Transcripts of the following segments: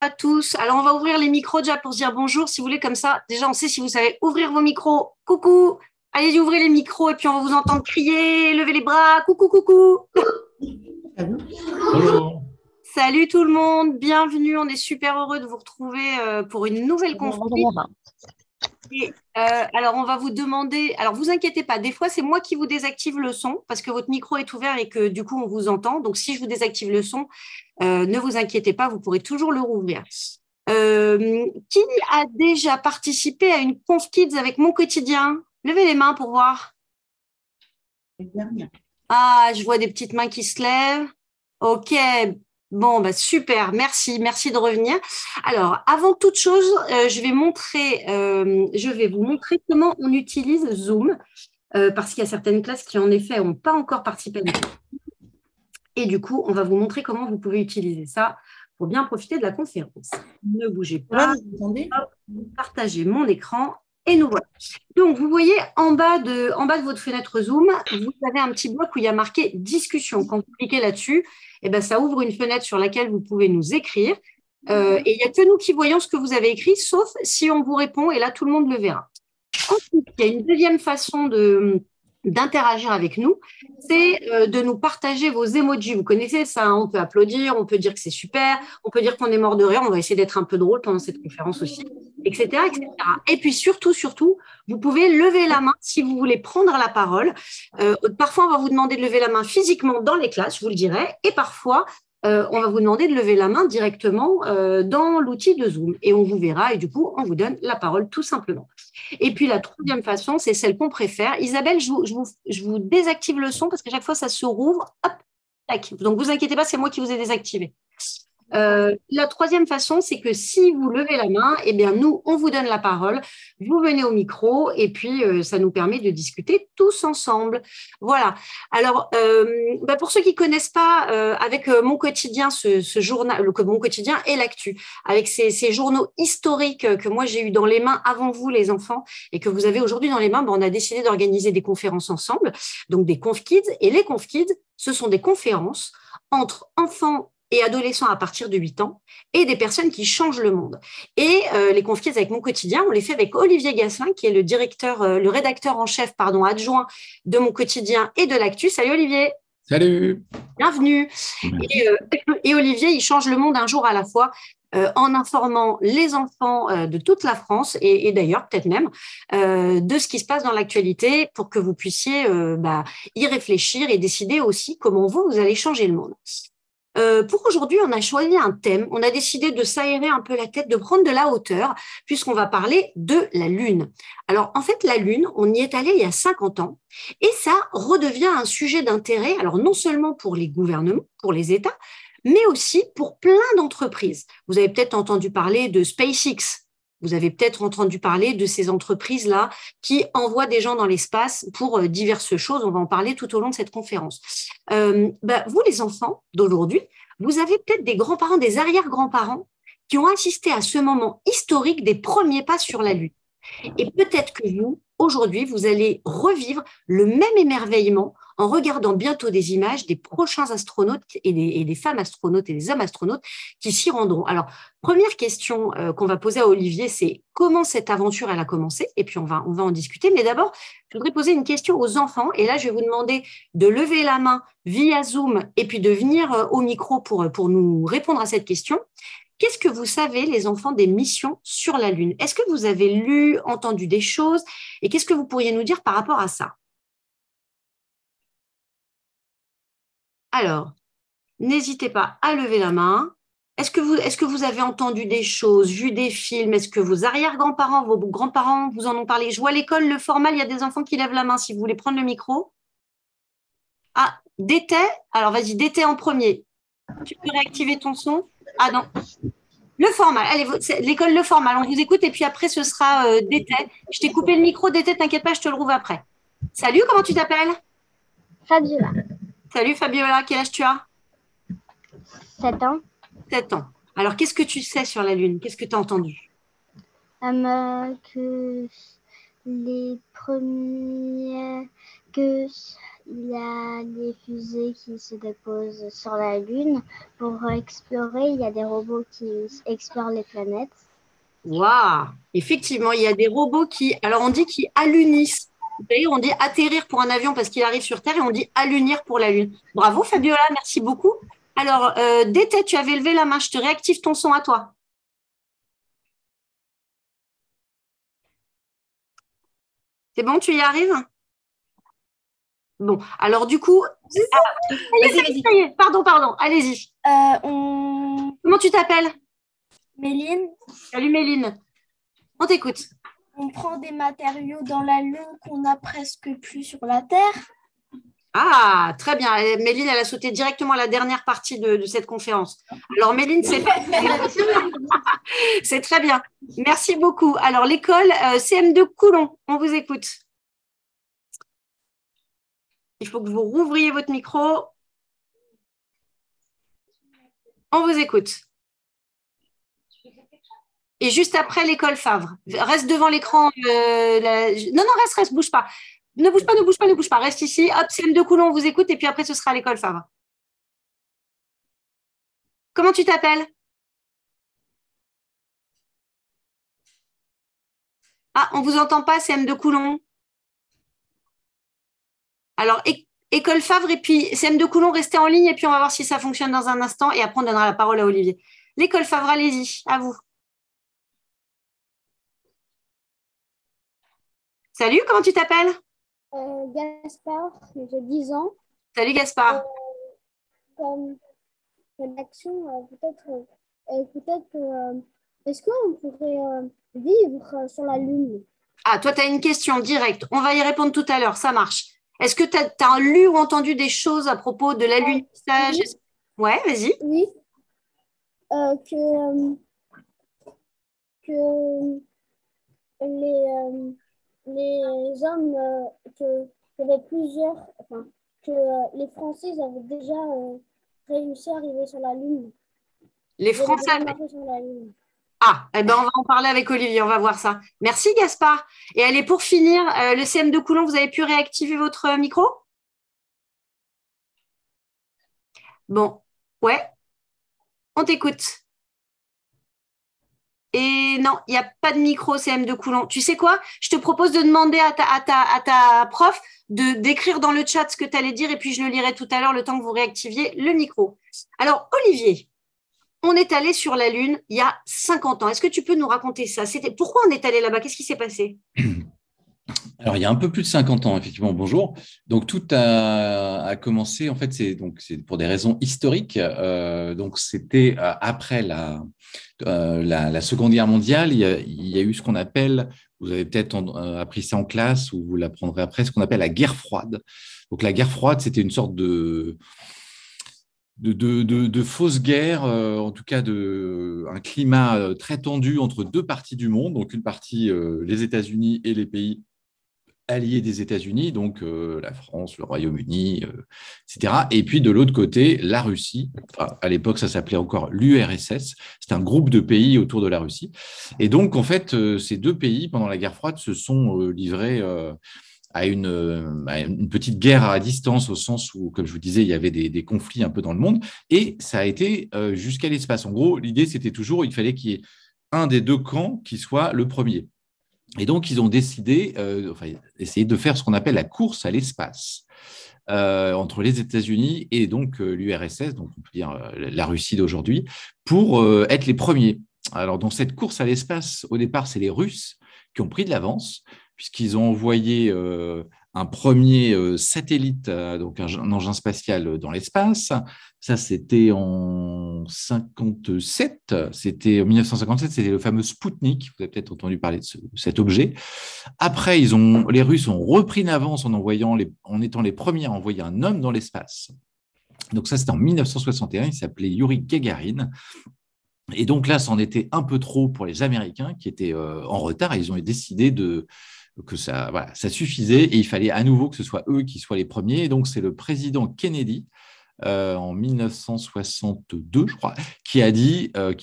À tous. Alors, on va ouvrir les micros déjà pour se dire bonjour, si vous voulez, comme ça. Déjà, on sait si vous savez ouvrir vos micros. Coucou. Allez-y, ouvrez les micros et puis on va vous entendre crier, lever les bras. Coucou, coucou. Bonjour. Salut tout le monde. Bienvenue. On est super heureux de vous retrouver pour une nouvelle conférence. Alors, on va vous demander. Alors, vous inquiétez pas. Des fois, c'est moi qui vous désactive le son parce que votre micro est ouvert et que du coup, on vous entend. Donc, si je vous désactive le son, ne vous inquiétez pas, vous pourrez toujours le rouvrir. Qui a déjà participé à une Conf Kids avec mon quotidien? Levez les mains pour voir. Ah, je vois des petites mains qui se lèvent. Ok, bon, bah super, merci de revenir. Alors, avant toute chose, je vais vous montrer comment on utilise Zoom, parce qu'il y a certaines classes qui, en effet, n'ont pas encore participé à une. Et du coup, on va vous montrer comment vous pouvez utiliser ça pour bien profiter de la conférence. Ne bougez Ça va, pas. vous entendez? Hop, partager mon écran et nous voilà. Donc, vous voyez en bas de votre fenêtre Zoom, vous avez un petit bloc où il y a marqué discussion. Quand vous cliquez là-dessus, eh ben, ça ouvre une fenêtre sur laquelle vous pouvez nous écrire. Et il n'y a que nous qui voyons ce que vous avez écrit, sauf si on vous répond, et là, tout le monde le verra. Ensuite, il y a une deuxième façon d'interagir avec nous, c'est de nous partager vos emojis. Vous connaissez ça, hein, on peut applaudir, on peut dire que c'est super, on peut dire qu'on est mort de rire, on va essayer d'être un peu drôle pendant cette conférence aussi, etc., etc. Et puis surtout, vous pouvez lever la main si vous voulez prendre la parole. Parfois, on va vous demander de lever la main physiquement dans les classes, je vous le dirai, et parfois, on va vous demander de lever la main directement dans l'outil de Zoom, et on vous verra, et du coup, on vous donne la parole tout simplement. Et puis la troisième façon, c'est celle qu'on préfère. Isabelle, je vous désactive le son parce qu'à chaque fois, ça se rouvre. Hop, tac. Donc, vous inquiétez pas, c'est moi qui vous ai désactivé. La troisième façon, c'est que si vous levez la main, eh bien nous, on vous donne la parole, vous venez au micro et puis ça nous permet de discuter tous ensemble. Voilà. Alors, pour ceux qui connaissent pas, avec mon quotidien, ce journal, mon quotidien et l'actu, avec ces journaux historiques que moi j'ai eu dans les mains avant vous, les enfants, et que vous avez aujourd'hui dans les mains, on a décidé d'organiser des conférences ensemble, donc des Conf Kids. Et les Conf Kids, ce sont des conférences entre enfants et adolescents à partir de 8 ans, et des personnes qui changent le monde. Et les confier avec mon quotidien, on les fait avec Olivier Gasselin, qui est le rédacteur en chef, adjoint de mon quotidien et de l'actu. Salut Olivier. Salut. Bienvenue. Et Olivier, il change le monde un jour à la fois. En informant les enfants de toute la France et d'ailleurs peut-être même de ce qui se passe dans l'actualité pour que vous puissiez y réfléchir et décider aussi comment vous allez changer le monde. Pour aujourd'hui, on a choisi un thème. On a décidé de s'aérer un peu la tête, de prendre de la hauteur, puisqu'on va parler de la Lune. Alors, en fait, la Lune, on y est allé il y a 50 ans, et ça redevient un sujet d'intérêt, alors non seulement pour les gouvernements, pour les États, mais aussi pour plein d'entreprises. Vous avez peut-être entendu parler de SpaceX. Vous avez peut-être entendu parler de ces entreprises-là qui envoient des gens dans l'espace pour diverses choses. On va en parler tout au long de cette conférence. Vous, les enfants d'aujourd'hui, vous avez peut-être des grands-parents, des arrière-grands-parents qui ont assisté à ce moment historique des premiers pas sur la Lune. Et peut-être que vous, aujourd'hui, vous allez revivre le même émerveillement en regardant bientôt des images des prochains astronautes et des femmes astronautes et des hommes astronautes qui s'y rendront. Alors, première question qu'on va poser à Olivier, c'est comment cette aventure elle a commencé? Et puis, on va en discuter. Mais d'abord, je voudrais poser une question aux enfants. Et là, je vais vous demander de lever la main via Zoom et puis de venir au micro pour nous répondre à cette question. Qu'est-ce que vous savez, les enfants, des missions sur la Lune? Est-ce que vous avez lu, entendu des choses? Et qu'est-ce que vous pourriez nous dire par rapport à ça? Alors, n'hésitez pas à lever la main. Est-ce que vous avez entendu des choses, vu des films? Est-ce que vos arrière-grands-parents, vos grands-parents vous en ont parlé? Je vois à l'école, le formal, il y a des enfants qui lèvent la main si vous voulez prendre le micro. Ah, Dété? Alors, vas-y, Dété en premier. Tu peux réactiver ton son? Ah non. Le formal, allez, c'est l'école Le Formal, on vous écoute et puis après ce sera Dété. Je t'ai coupé le micro, Dété, t'inquiète pas, je te le rouvre après. Salut, comment tu t'appelles? Fabiola, Salut Fabiola, quel âge tu as? 7 ans. 7 ans. Alors qu'est-ce que tu sais sur la Lune? Qu'est-ce que tu as entendu? Que les premiers que il y a des fusées qui se déposent sur la Lune pour explorer. Il y a des robots qui explorent les planètes. Waouh! Effectivement, il y a des robots qui, alors on dit qui alunissent. D'ailleurs, on dit atterrir pour un avion parce qu'il arrive sur Terre et on dit alunir pour la Lune. Bravo Fabiola, merci beaucoup. Alors, Détecte, tu avais levé la main, je te réactive ton son à toi. C'est bon, tu y arrives? Bon, alors du coup, vas-y. Pardon, allez-y. Comment tu t'appelles? Méline, Salut Méline, on t'écoute. on prend des matériaux dans la Lune qu'on n'a presque plus sur la Terre. Ah, très bien. Méline, elle a sauté directement à la dernière partie de cette conférence. Alors Méline, c'est très bien. Merci beaucoup. Alors l'école CM2 Coulon, on vous écoute. Il faut que vous rouvriez votre micro. On vous écoute. Et juste après, l'école Favre. Reste devant l'écran. Non, reste, bouge pas. Ne bouge pas. Reste ici. Hop, CM2 Coulon, on vous écoute. Et puis après, ce sera l'école Favre. Comment tu t'appelles? Ah, on ne vous entend pas, CM2 Coulon. Alors, école Favre et puis CM2 Coulon, restez en ligne et puis on va voir si ça fonctionne dans un instant. Et après, on donnera la parole à Olivier. L'école Favre, allez-y, à vous. Salut, comment tu t'appelles? Gaspard, j'ai 10 ans. Salut Gaspard. Comme action, est-ce qu'on pourrait vivre sur la Lune? Ah, toi, tu as une question directe. On va y répondre tout à l'heure, ça marche. Est-ce que tu as lu ou entendu des choses à propos de l'alunissage? Oui. Ouais, vas-y. Oui, que les hommes, qu'il y avait plusieurs, enfin, que les Français avaient déjà réussi à arriver sur la Lune. Les Ils avaient Français. déjà marché sur la Lune. Ah, eh ben on va en parler avec Olivier, on va voir ça. Merci Gaspard. Et allez, pour finir, le CM de Coulon, vous avez pu réactiver votre micro? Bon, ouais, on t'écoute. Et non, il n'y a pas de micro CM de Coulon. Tu sais quoi? Je te propose de demander à ta prof d'écrire dans le chat ce que tu allais dire et puis je le lirai tout à l'heure le temps que vous réactiviez le micro. Alors, Olivier, on est allé sur la Lune il y a 50 ans. Est-ce que tu peux nous raconter ça? Pourquoi on est allé là-bas? Qu'est-ce qui s'est passé? Alors, il y a un peu plus de 50 ans, effectivement, bonjour. Donc, tout a commencé, en fait, c'est pour des raisons historiques. Donc, c'était après la Seconde Guerre mondiale, il y a eu ce qu'on appelle, vous avez peut-être appris ça en classe ou vous l'apprendrez après, ce qu'on appelle la guerre froide. Donc, la guerre froide, c'était une sorte de fausse guerre, en tout cas un climat très tendu entre deux parties du monde, donc une partie, les États-Unis et les pays alliés des États-Unis, donc la France, le Royaume-Uni, etc. Et puis de l'autre côté, la Russie. Enfin, à l'époque, ça s'appelait encore l'URSS. C'est un groupe de pays autour de la Russie. Et donc, en fait, ces deux pays, pendant la guerre froide, se sont livrés à une petite guerre à distance, au sens où, comme je vous disais, il y avait des conflits un peu dans le monde. Et ça a été jusqu'à l'espace. En gros, l'idée, c'était toujours, il fallait qu'il y ait un des deux camps qui soit le premier. Et donc, ils ont décidé, essayer de faire ce qu'on appelle la course à l'espace entre les États-Unis et donc l'URSS, donc on peut dire la Russie d'aujourd'hui, pour être les premiers. Alors, dans cette course à l'espace, au départ, c'est les Russes qui ont pris de l'avance, puisqu'ils ont envoyé un premier satellite, donc un engin spatial dans l'espace. Ça, c'était en 57. C'était en 1957, c'était le fameux Spoutnik. Vous avez peut-être entendu parler de cet objet. Après, les Russes ont repris une avance en étant les premiers à envoyer un homme dans l'espace. Donc ça, c'était en 1961. Il s'appelait Yuri Gagarin. Et donc là, c'en était un peu trop pour les Américains qui étaient en retard. Et ils ont décidé que ça suffisait et il fallait à nouveau que ce soit eux qui soient les premiers. Et donc, c'est le président Kennedy, en 1962, je crois, qui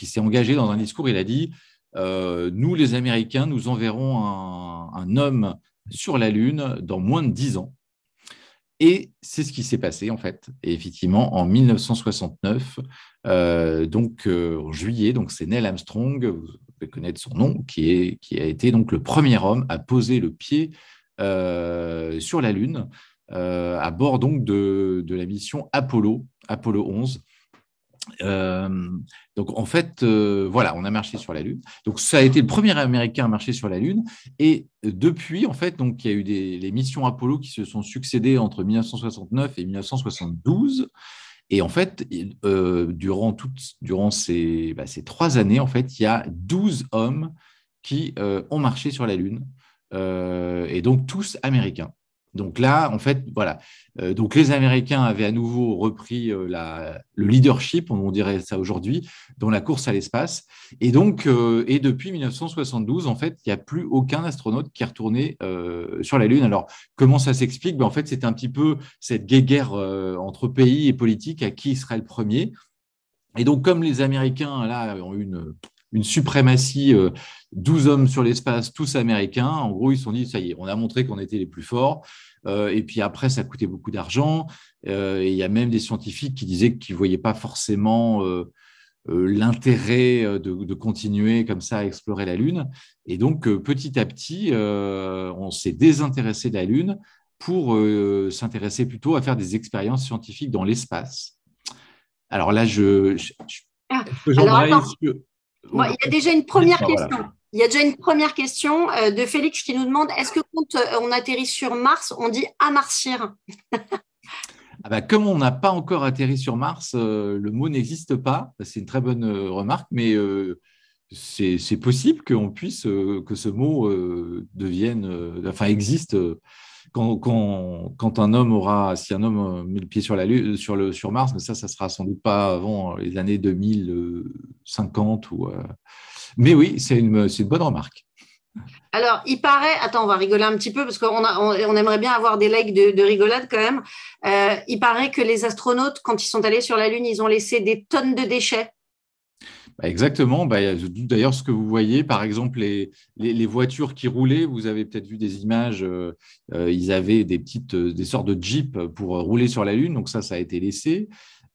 s'est engagé dans un discours. Il a dit nous, les Américains, nous enverrons un homme sur la Lune dans moins de 10 ans. Et c'est ce qui s'est passé, en fait. Et effectivement, en 1969, en juillet, donc c'est Neil Armstrong, vous devez connaître son nom, qui a été donc le premier homme à poser le pied sur la Lune, à bord donc de la mission Apollo 11. Donc en fait, voilà, on a marché sur la Lune. Donc ça a été le premier Américain à marcher sur la Lune. Et depuis, en fait, donc il y a eu les missions Apollo qui se sont succédées entre 1969 et 1972. Et en fait, durant ces 3 années, en fait, il y a 12 hommes qui ont marché sur la Lune, et donc tous américains. Donc là, en fait, voilà. Donc les Américains avaient à nouveau repris le leadership, on dirait ça aujourd'hui, dans la course à l'espace. Et donc, et depuis 1972, en fait, il n'y a plus aucun astronaute qui est retourné sur la Lune. Alors, comment ça s'explique? En fait, c'est un petit peu cette guéguerre entre pays et politiques à qui serait le premier. Et donc, comme les Américains là ont eu une suprématie, 12 hommes sur l'espace, tous américains. En gros, ils se sont dit, ça y est, on a montré qu'on était les plus forts. Et puis après, ça coûtait beaucoup d'argent. Et il y a même des scientifiques qui disaient qu'ils ne voyaient pas forcément l'intérêt de continuer comme ça à explorer la Lune. Et donc, petit à petit, on s'est désintéressé de la Lune pour s'intéresser plutôt à faire des expériences scientifiques dans l'espace. Alors là, alors, attends. Bon, il y a déjà une première question. Voilà. Il y a déjà une première question de Félix qui nous demande, est-ce que quand on atterrit sur Mars, on dit amarcir? Comme on n'a pas encore atterri sur Mars, le mot n'existe pas. C'est une très bonne remarque, mais c'est possible qu'on puisse, que ce mot existe. Quand un homme si un homme met le pied sur la Lune, sur Mars, mais ça sera sans doute pas avant les années 2050 mais oui, c'est une bonne remarque. Alors, il paraît, attends, on va rigoler un petit peu parce qu'on aimerait bien avoir des likes de rigolade quand même. Il paraît que les astronautes, quand ils sont allés sur la Lune, ils ont laissé des tonnes de déchets. Exactement. D'ailleurs, ce que vous voyez, par exemple, les voitures qui roulaient, vous avez peut-être vu des images, ils avaient des sortes de jeeps pour rouler sur la Lune, donc ça a été laissé.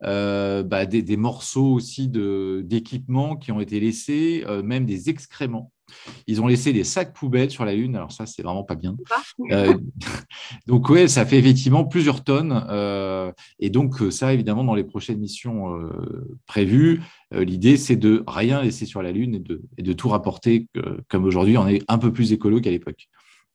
Des morceaux aussi d'équipements qui ont été laissés, même des excréments. Ils ont laissé des sacs poubelles sur la Lune, alors ça, c'est vraiment pas bien. Donc, ouais, ça fait effectivement plusieurs tonnes. Et donc, ça, évidemment, dans les prochaines missions prévues, l'idée, c'est de rien laisser sur la Lune et de tout rapporter, comme aujourd'hui, on est un peu plus écolo qu'à l'époque.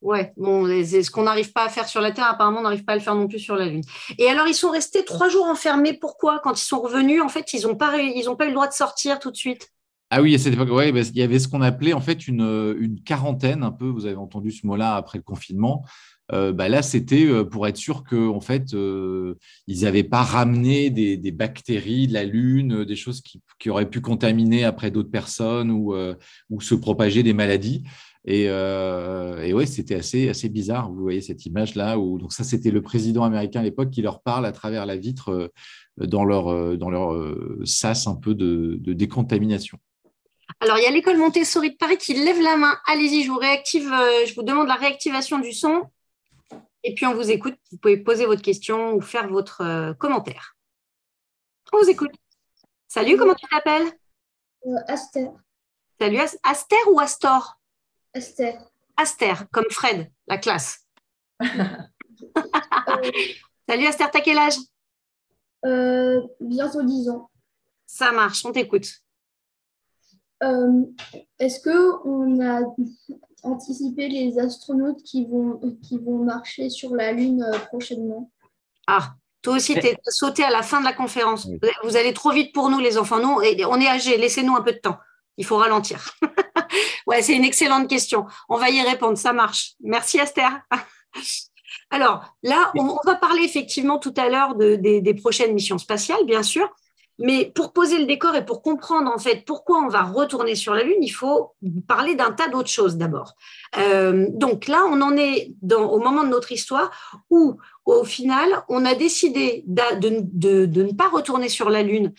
Ouais, bon, ce qu'on n'arrive pas à faire sur la Terre, apparemment, on n'arrive pas à le faire non plus sur la Lune. Et alors, ils sont restés 3 jours enfermés. Pourquoi? Quand ils sont revenus, en fait, ils n'ont pas eu le droit de sortir tout de suite. Ah oui, à cette époque, ouais, il y avait ce qu'on appelait en fait une quarantaine, un peu, vous avez entendu ce mot-là après le confinement. Là, c'était pour être sûr qu'en en fait, ils n'avaient pas ramené des bactéries de la Lune, des choses qui auraient pu contaminer après d'autres personnes ou se propager des maladies. Et ouais, c'était assez bizarre. Vous voyez cette image-là. Donc ça, c'était le président américain à l'époque qui leur parle à travers la vitre dans leur sas un peu de décontamination. Alors, il y a l'école Montessori de Paris qui lève la main. Allez-y, je vous demande la réactivation du son. Et puis, on vous écoute. Vous pouvez poser votre question ou faire votre commentaire. On vous écoute. Salut, comment tu t'appelles? Aster. Salut, Aster ou Astor? Aster. Aster, comme Fred, la classe. Salut, Aster, t'as quel âge? Bientôt 10 ans. Ça marche, on t'écoute. Est-ce qu'on a anticipé les astronautes qui vont marcher sur la Lune prochainement? Ah, toi aussi, tu es sauté à la fin de la conférence. Oui. Vous allez trop vite pour nous, les enfants. Nous, on est âgés, laissez-nous un peu de temps. Il faut ralentir. Ouais, c'est une excellente question. On va y répondre, ça marche. Merci, Aster. Alors, là, on va parler effectivement tout à l'heure des prochaines missions spatiales, bien sûr. Mais pour poser le décor et pour comprendre en fait pourquoi on va retourner sur la Lune, il faut parler d'un tas d'autres choses d'abord. Donc là, on en est au moment de notre histoire où, au final, on a décidé de ne pas retourner sur la Lune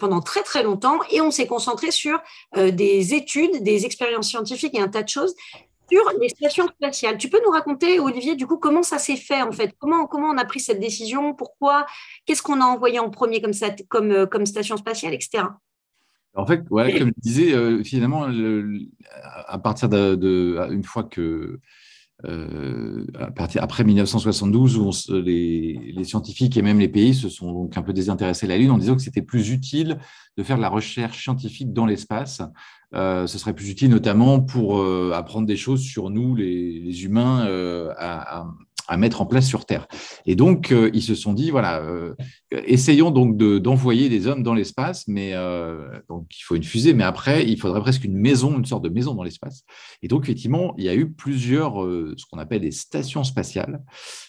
pendant très très longtemps et on s'est concentré sur des études, des expériences scientifiques et un tas de choses sur les stations spatiales. Tu peux nous raconter, Olivier, du coup, comment ça s'est fait en fait? Comment on a pris cette décision? Pourquoi? Qu'est-ce qu'on a envoyé en premier comme station spatiale, etc. En fait, voilà, comme je disais, finalement, à partir une fois que après 1972, où les scientifiques et même les pays se sont donc un peu désintéressés de la Lune en disant que c'était plus utile de faire de la recherche scientifique dans l'espace. Ce serait plus utile notamment pour apprendre des choses sur nous, les humains, à mettre en place sur Terre. Et donc, ils se sont dit, voilà, essayons donc d'envoyer des hommes dans l'espace, mais donc il faut une fusée, mais après, il faudrait presque une maison, une sorte de maison dans l'espace. Et donc, effectivement, il y a eu plusieurs, ce qu'on appelle des stations spatiales.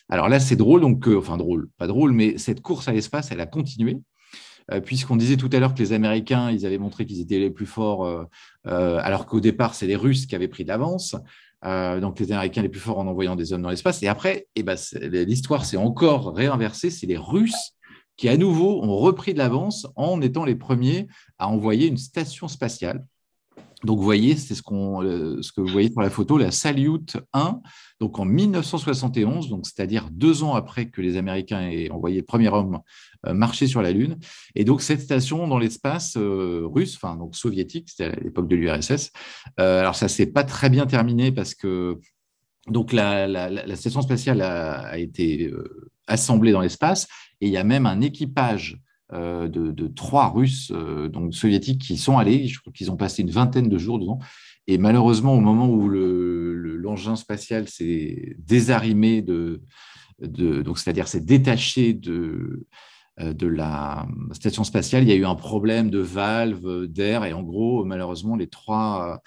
Alors là, c'est drôle, donc, enfin drôle, pas drôle, mais cette course à l'espace, elle a continué. Puisqu'on disait tout à l'heure que les Américains, ils avaient montré qu'ils étaient les plus forts, alors qu'au départ, c'est les Russes qui avaient pris de l'avance. Donc les Américains les plus forts en envoyant des hommes dans l'espace. Et après, l'histoire s'est encore réinversée. C'est les Russes qui, à nouveau, ont repris de l'avance en étant les premiers à envoyer une station spatiale. Donc, vous voyez, c'est ce que vous voyez sur la photo, la Salyut 1, donc en 1971, donc c'est-à-dire 2 ans après que les Américains aient envoyé le premier homme marcher sur la Lune. Et donc, cette station dans l'espace russe, enfin donc soviétique, c'était à l'époque de l'URSS. Alors, ça ne s'est pas très bien terminé parce que donc la station spatiale a été assemblée dans l'espace et il y a même un équipage de 3 Russes, donc soviétiques, qui sont allés. Je crois qu'ils ont passé une vingtaine de jours dedans. Et malheureusement, au moment où l'engin spatial s'est désarrimé, donc c'est-à-dire s'est détaché de la station spatiale, il y a eu un problème de valve, d'air, et en gros, malheureusement, les trois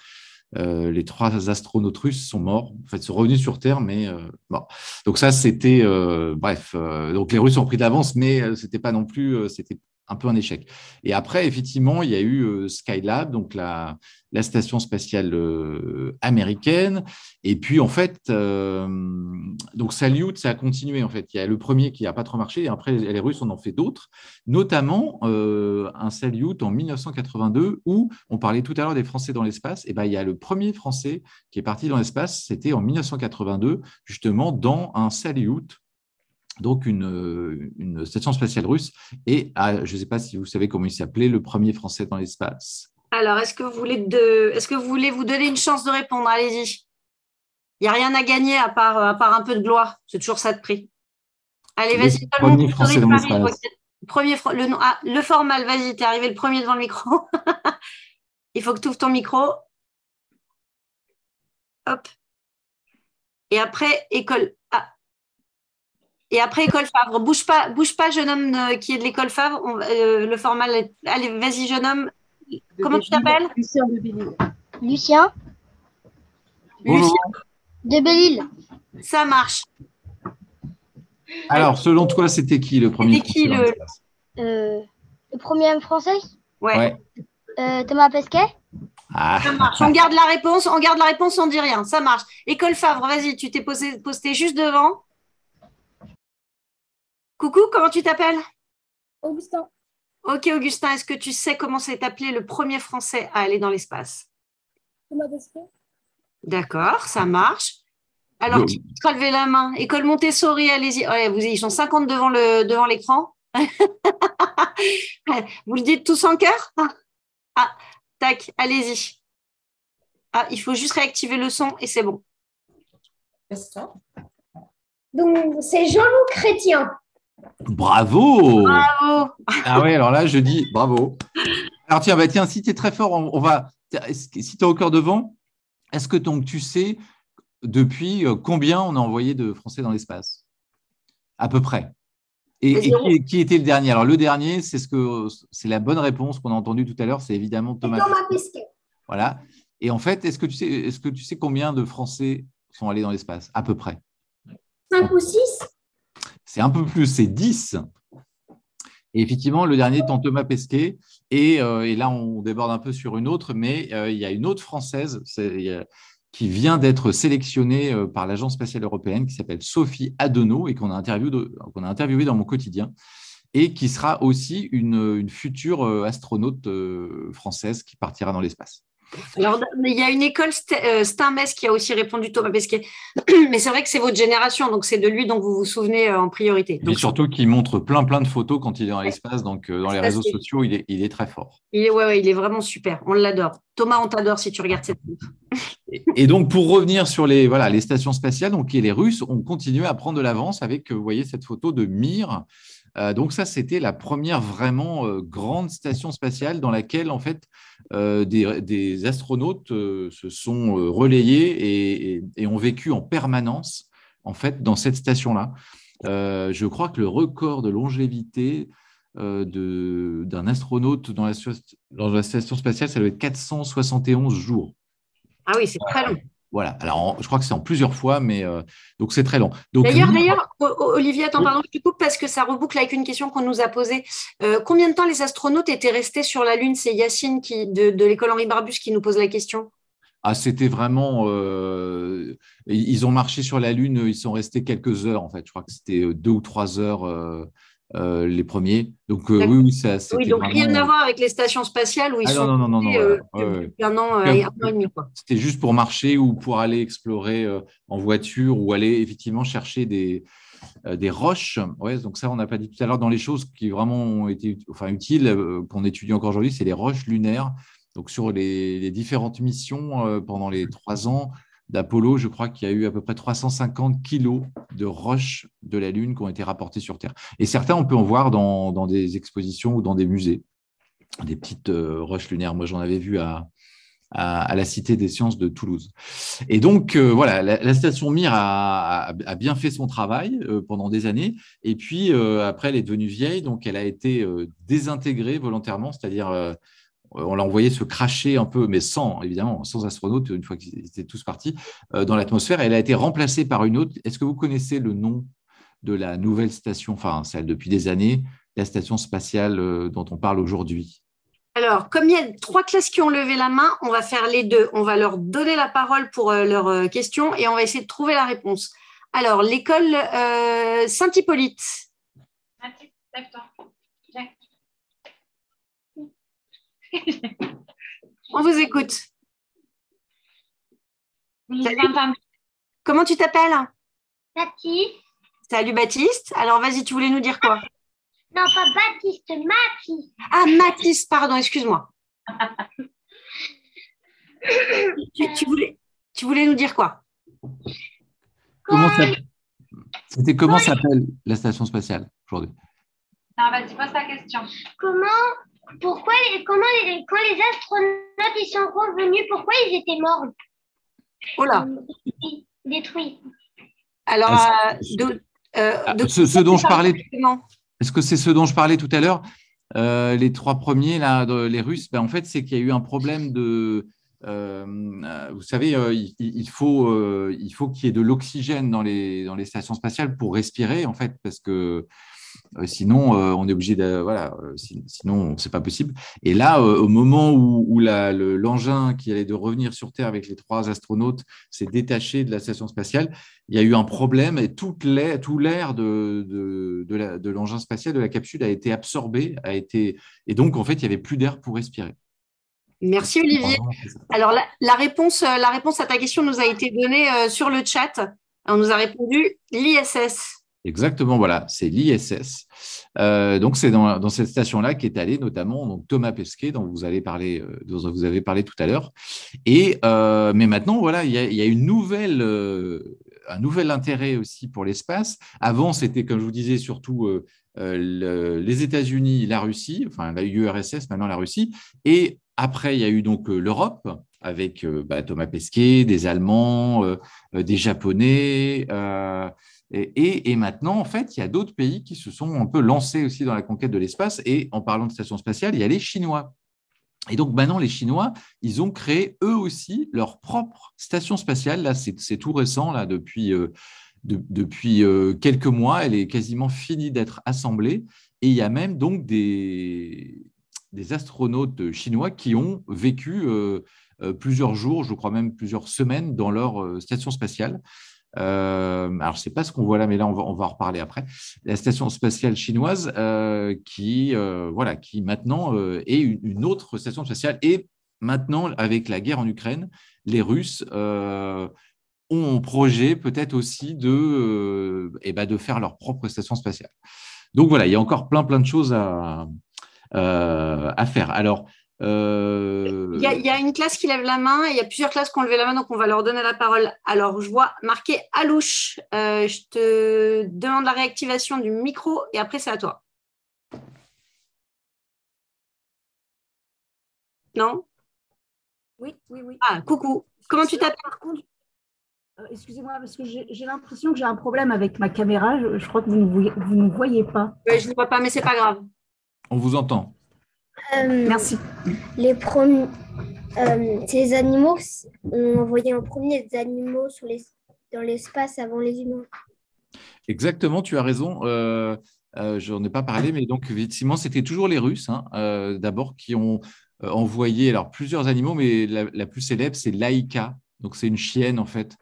astronautes russes sont morts, en fait, sont revenus sur Terre, mais bon. Donc ça, c'était bref. Donc les Russes ont pris de l'avance, mais c'était pas non plus, c'était un peu un échec. Et après, effectivement, il y a eu Skylab, donc la station spatiale américaine. Et puis en fait, donc Salyut, ça a continué en fait. Il y a le premier qui n'a pas trop marché, et après les Russes en ont fait d'autres, notamment un Salyut en 1982 où on parlait tout à l'heure des Français dans l'espace. Et ben il y a le premier Français qui est parti dans l'espace, c'était en 1982, justement dans un Salyut, donc une station spatiale russe. Et je ne sais pas si vous savez comment il s'appelait, le premier Français dans l'espace. Alors, est-ce que vous voulez vous donner une chance de répondre? Allez-y. Il n'y a rien à gagner à part un peu de gloire. C'est toujours ça de prix. Allez, vas-y, tout le monde. Premier Français dans l'espace. Le formal, vas-y, t'es arrivé le premier devant le micro. Il faut que tu ouvres ton micro. Hop. Et après, école. Et après, école Favre. Bouge pas, jeune homme qui est de l'école Favre. Le formal. Allez, vas-y, jeune homme. Comment tu t'appelles? Lucien de Belle-Île. Lucien Bonjour. de Belle-Île. Ça marche. Alors, selon toi, c'était qui le premier C'était qui, Français dans l'espace? Le premier homme français Ouais. Thomas Pesquet. Ça marche. On garde la réponse, on dit rien. Ça marche. École Favre, vas-y, tu t'es posté juste devant. Coucou, comment tu t'appelles? Augustin. Ok, Augustin, est-ce que tu sais comment s'est appelé le premier Français à aller dans l'espace? Thomas Pesquet. D'accord, ça marche. Alors, qui peut lever la main? École Montessori, allez-y. Ouais, ils sont 50 devant l'écran. Vous le dites tous en chœur? Ah, tac, allez-y. Ah, il faut juste réactiver le son et c'est bon. Donc, c'est Jean-Loup Chrétien. Bravo! Bravo! Ah ouais, alors là, je dis bravo. Alors tiens, si tu es très fort, on va. Si tu es encore devant, est-ce que donc tu sais depuis combien on a envoyé de Français dans l'espace? À peu près. Et qui était le dernier? Alors le dernier, c'est la bonne réponse qu'on a entendue tout à l'heure, c'est évidemment Thomas Pesquet. Voilà. Et en fait, est-ce que tu sais combien de Français sont allés dans l'espace? À peu près. 5 ou 6? C'est un peu plus, c'est 10. Et effectivement, le dernier étant Thomas Pesquet. Et là, on déborde un peu sur une autre, mais il y a une autre Française qui vient d'être sélectionnée par l'Agence spatiale européenne, qui s'appelle Sophie Adenau et qu'on a interviewé dans mon quotidien, et qui sera aussi une future astronaute française qui partira dans l'espace. Alors, il y a une école Stainmess qui a aussi répondu Thomas Pesquet, mais c'est vrai que c'est votre génération, donc c'est de lui dont vous vous souvenez en priorité. Et donc, surtout qu'il montre plein de photos quand il est dans l'espace, donc dans les réseaux sociaux, il est très fort. il est vraiment super, on l'adore. Thomas, on t'adore si tu regardes cette vidéo. Et donc, pour revenir sur les stations spatiales, donc, et les Russes ont continué à prendre de l'avance avec, vous voyez, cette photo de Mir. Donc ça, c'était la première vraiment grande station spatiale dans laquelle, en fait, des astronautes se sont relayés et ont vécu en permanence, en fait, dans cette station-là. Je crois que le record de longévité d'un astronaute dans la station spatiale, ça doit être 471 jours. Ah oui, c'est très long. Voilà, alors je crois que c'est en plusieurs fois, mais donc c'est très long. D'ailleurs, Olivier, attends, pardon, je te coupe parce que ça reboucle avec une question qu'on nous a posée. Combien de temps les astronautes étaient restés sur la Lune? C'est Yacine de l'école Henri Barbus qui nous pose la question. Ah, c'était vraiment. Ils ont marché sur la Lune, ils sont restés quelques heures, en fait. Je crois que c'était 2 ou 3 heures les premiers. Donc, oui, ça c'était. Oui, donc vraiment... rien à voir avec les stations spatiales où ils sont non, depuis un an et demi, quoi. C'était juste pour marcher ou pour aller explorer en voiture ou aller effectivement chercher des roches. Ouais, donc ça, on n'a pas dit tout à l'heure dans les choses qui vraiment ont été utiles, qu'on étudie encore aujourd'hui, c'est les roches lunaires. Donc, sur les différentes missions pendant les 3 ans d'Apollo, je crois qu'il y a eu à peu près 350 kilos de roches de la Lune qui ont été rapportées sur Terre. Et certains, on peut en voir dans des expositions ou dans des musées, des petites roches lunaires. Moi, j'en avais vu à la Cité des Sciences de Toulouse. Et donc, voilà, la station Mir a bien fait son travail pendant des années. Et puis, après, elle est devenue vieille, donc elle a été désintégrée volontairement, c'est-à-dire on l'a envoyé se cracher un peu, mais évidemment, sans astronautes, une fois qu'ils étaient tous partis, dans l'atmosphère. Elle a été remplacée par une autre. Est-ce que vous connaissez le nom de la nouvelle station, enfin, celle depuis des années, la station spatiale dont on parle aujourd'hui? Alors, comme il y a 3 classes qui ont levé la main, on va faire les deux. On va leur donner la parole pour leurs questions et on va essayer de trouver la réponse. Alors, l'école Saint-Hippolyte. On vous écoute. Salut. Comment tu t'appelles? Baptiste. Salut Baptiste. Alors, vas-y, tu voulais nous dire quoi? Non, pas Baptiste, Mathis. Ah, Mathis, pardon, excuse-moi. tu voulais nous dire quoi? Comment s'appelle la station spatiale aujourd'hui? Non, vas-y, pose ta question. Quand les astronautes ils sont revenus, pourquoi ils étaient morts? Oh là. Détruits. Alors, ce dont je parlais. Est-ce que c'est ce dont je parlais tout à l'heure? Les 3 premiers, là, les Russes, en fait, c'est qu'il y a eu un problème de. Vous savez, il faut qu'il y ait de l'oxygène dans les stations spatiales pour respirer, en fait, parce que sinon, on est obligé de. Voilà, sinon, c'est pas possible. Et là, au moment où l'engin qui allait de revenir sur Terre avec les 3 astronautes s'est détaché de la station spatiale, il y a eu un problème et tout l'air de l'engin spatial, de la capsule, a été absorbé, et donc, en fait, il n'y avait plus d'air pour respirer. Merci Olivier. Alors, la réponse à ta question nous a été donnée sur le chat. On nous a répondu l'ISS. Exactement, voilà, c'est l'ISS. Donc, c'est dans cette station-là qu'est allé notamment donc, Thomas Pesquet, dont vous avez parlé tout à l'heure. Mais maintenant, voilà, il y a un nouvel intérêt aussi pour l'espace. Avant, c'était, comme je vous disais, surtout les États-Unis, la Russie, enfin la URSS, maintenant la Russie. Et après, il y a eu donc l'Europe avec Thomas Pesquet, des Allemands, des Japonais. Et maintenant, en fait, il y a d'autres pays qui se sont un peu lancés aussi dans la conquête de l'espace. Et en parlant de station spatiale, il y a les Chinois. Et donc maintenant, les Chinois, ils ont créé eux aussi leur propre station spatiale. Là, c'est tout récent, là, depuis quelques mois. Elle est quasiment finie d'être assemblée. Et il y a même donc des astronautes chinois qui ont vécu plusieurs jours, je crois même plusieurs semaines dans leur station spatiale. Alors, je ne sais pas ce qu'on voit là, mais là, on va en reparler après. La station spatiale chinoise voilà, qui maintenant est une autre station spatiale. Et maintenant, avec la guerre en Ukraine, les Russes ont un projet peut-être aussi de faire leur propre station spatiale. Donc voilà, il y a encore plein de choses à faire. Alors, Il y a une classe qui lève la main et il y a plusieurs classes qui ont levé la main, donc on va leur donner la parole. Alors, je vois marqué Alouche. Je te demande la réactivation du micro et après, c'est à toi. Non? Oui. Ah, coucou. Comment tu t'appelles? Par contre, excusez-moi, parce que j'ai l'impression que j'ai un problème avec ma caméra. Je crois que vous ne voyez pas. Ouais, je ne vois pas, mais c'est pas grave. on vous entend. Merci. Ces animaux, on envoyait en premier des animaux dans l'espace avant les humains. Exactement, tu as raison. Je n'en ai pas parlé, mais donc effectivement, c'était toujours les Russes, hein, d'abord, qui ont envoyé alors, plusieurs animaux, mais la plus célèbre, c'est Laïka. Donc, c'est une chienne, en fait,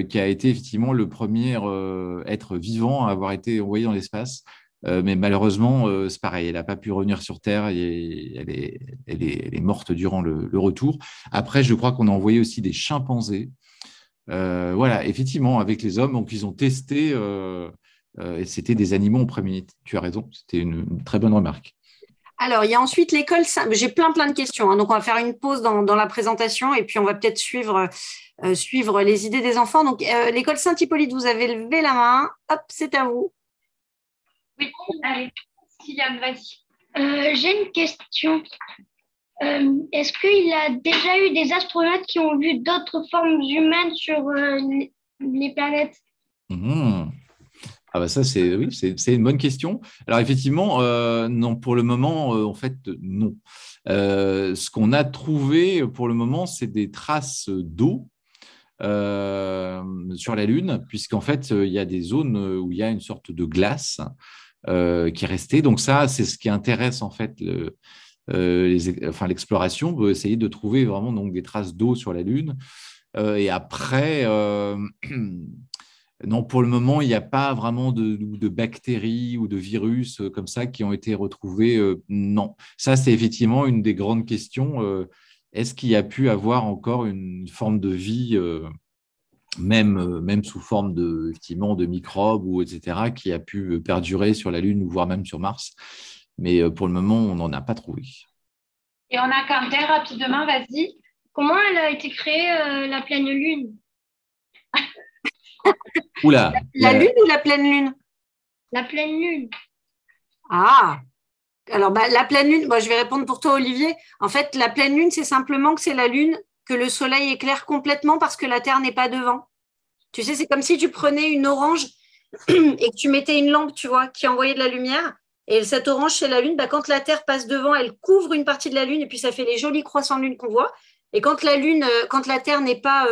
qui a été effectivement le premier être vivant à avoir été envoyé dans l'espace. Mais malheureusement, c'est pareil, elle n'a pas pu revenir sur Terre et elle est morte durant le retour. Après, je crois qu'on a envoyé aussi des chimpanzés. Voilà, effectivement, avec les hommes, donc ils ont testé, et c'était des animaux en premier. Tu as raison, c'était une très bonne remarque. Alors, il y a ensuite l'école. J'ai plein de questions, hein, donc on va faire une pause dans la présentation et puis on va peut-être suivre les idées des enfants. Donc, l'école Saint-Hippolyte, vous avez levé la main. Hop, c'est à vous. Oui, allez, Kylian, vas-y. J'ai une question. Est-ce qu'il y a déjà eu des astronautes qui ont vu d'autres formes humaines sur les planètes? Mmh. Ah bah ça, c'est oui, c'est une bonne question. Alors effectivement, non, pour le moment, en fait, non. Ce qu'on a trouvé pour le moment, c'est des traces d'eau sur la Lune, puisqu'en fait, il y a des zones où il y a une sorte de glace qui est restée. Donc ça, c'est ce qui intéresse en fait l'exploration, essayer de trouver vraiment donc, des traces d'eau sur la Lune. Et après, non, pour le moment, il n'y a pas vraiment de bactéries ou de virus comme ça qui ont été retrouvés. Non, ça, c'est effectivement une des grandes questions. Est-ce qu'il y a pu avoir encore une forme de vie, même sous forme effectivement, de microbes ou etc., qui a pu perdurer sur la Lune ou voire même sur Mars? Mais pour le moment, on n'en a pas trouvé. Et on a Quentin, rapidement, vas-y. Comment elle a été créée, la pleine lune? Oula, La Lune ou la pleine Lune? La pleine lune. Ah, alors la pleine Lune, je vais répondre pour toi, Olivier. En fait, la pleine Lune, c'est simplement que c'est la Lune que le Soleil éclaire complètement parce que la Terre n'est pas devant. Tu sais, c'est comme si tu prenais une orange et que tu mettais une lampe, tu vois, qui envoyait de la lumière. Et cette orange, c'est la Lune. Quand la Terre passe devant, elle couvre une partie de la Lune et puis ça fait les jolis croissants de Lune qu'on voit. Et quand la Terre n'est pas,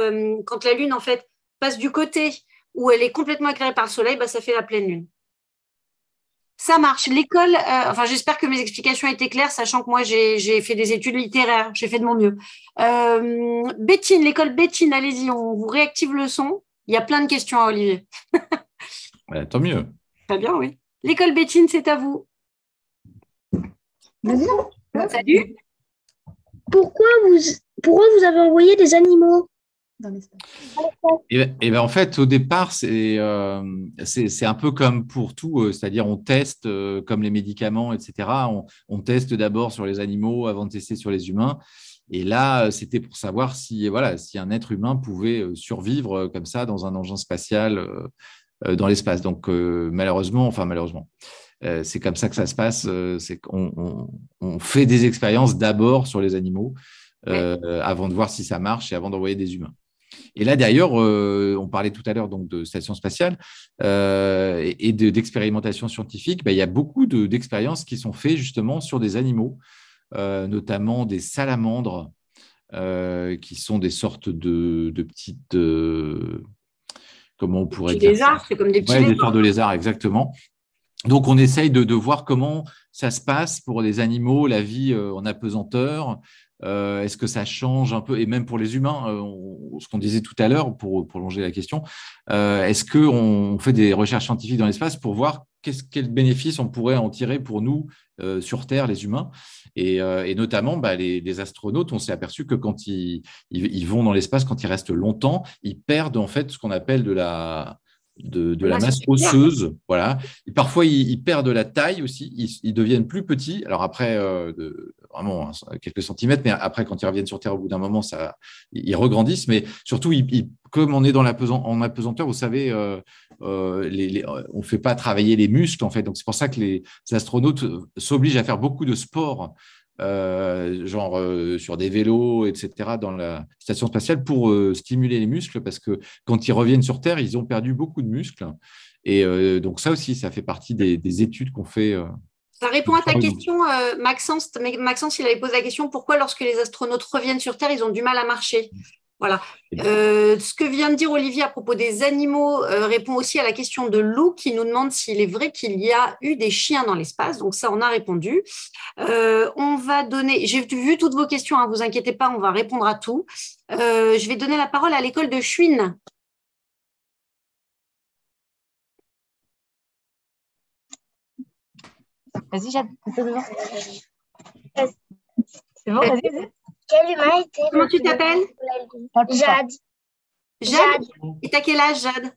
quand la Lune, en fait, passe du côté où elle est complètement éclairée par le Soleil, ça fait la pleine Lune. Ça marche. L'école, j'espère que mes explications étaient claires, sachant que moi, j'ai fait des études littéraires. J'ai fait de mon mieux. Bétine, l'école Bétine, allez-y, on vous réactive le son. Il y a plein de questions à Olivier. Tant mieux. Très bien, oui. L'école Bétine, c'est à vous. Salut. Pourquoi vous avez envoyé des animaux Dans l'espace. Et ben, en fait, au départ, c'est un peu comme pour tout, c'est-à-dire on teste comme les médicaments, etc. On teste d'abord sur les animaux avant de tester sur les humains. Et là, c'était pour savoir si un être humain pouvait survivre comme ça dans un engin spatial dans l'espace. Donc, malheureusement, c'est comme ça que ça se passe. C'est qu'on fait des expériences d'abord sur les animaux avant de voir si ça marche et avant d'envoyer des humains. Et là, d'ailleurs, on parlait tout à l'heure donc, de station spatiale et d'expérimentation scientifique. Il y a beaucoup d'expériences qui sont faites justement sur des animaux, notamment des salamandres, qui sont des sortes de petites… comment on pourrait dire ça? Lézards, c'est comme des petits Ouais, des lézards. sortes de lézards, exactement. Donc, on essaye de voir comment ça se passe pour les animaux, la vie en apesanteur. Est-ce que ça change un peu, et même pour les humains, ce qu'on disait tout à l'heure, pour prolonger la question, est-ce qu'on fait des recherches scientifiques dans l'espace pour voir quel bénéfice on pourrait en tirer pour nous sur Terre, les humains, et notamment les astronautes, on s'est aperçu que quand ils vont dans l'espace, quand ils restent longtemps, ils perdent en fait ce qu'on appelle de la masse osseuse, voilà. Et parfois, ils perdent de la taille aussi, ils deviennent plus petits. Alors après, vraiment quelques centimètres, mais après, quand ils reviennent sur Terre au bout d'un moment, ils regrandissent. Mais surtout, comme on est en apesanteur, vous savez, on ne fait pas travailler les muscles, en fait. Donc, c'est pour ça que les astronautes s'obligent à faire beaucoup de sport, sur des vélos, etc., dans la station spatiale pour stimuler les muscles, parce que quand ils reviennent sur Terre, ils ont perdu beaucoup de muscles. Et donc ça aussi, ça fait partie des études qu'on fait. Ça répond à ta question, Maxence. Maxence, il avait posé la question, pourquoi lorsque les astronautes reviennent sur Terre, ils ont du mal à marcher? Voilà. Ce que vient de dire Olivier à propos des animaux répond aussi à la question de Lou qui nous demande s'il est vrai qu'il y a eu des chiens dans l'espace. Donc ça, on a répondu. On va donner, j'ai vu toutes vos questions, hein, vous inquiétez pas, on va répondre à tout. Je vais donner la parole à l'école de Chouine. Vas-y, Jade. C'est bon, vas-y. Quel humain était Comment tu t'appelles? Jade. Jade. Et t'as quel âge, Jade?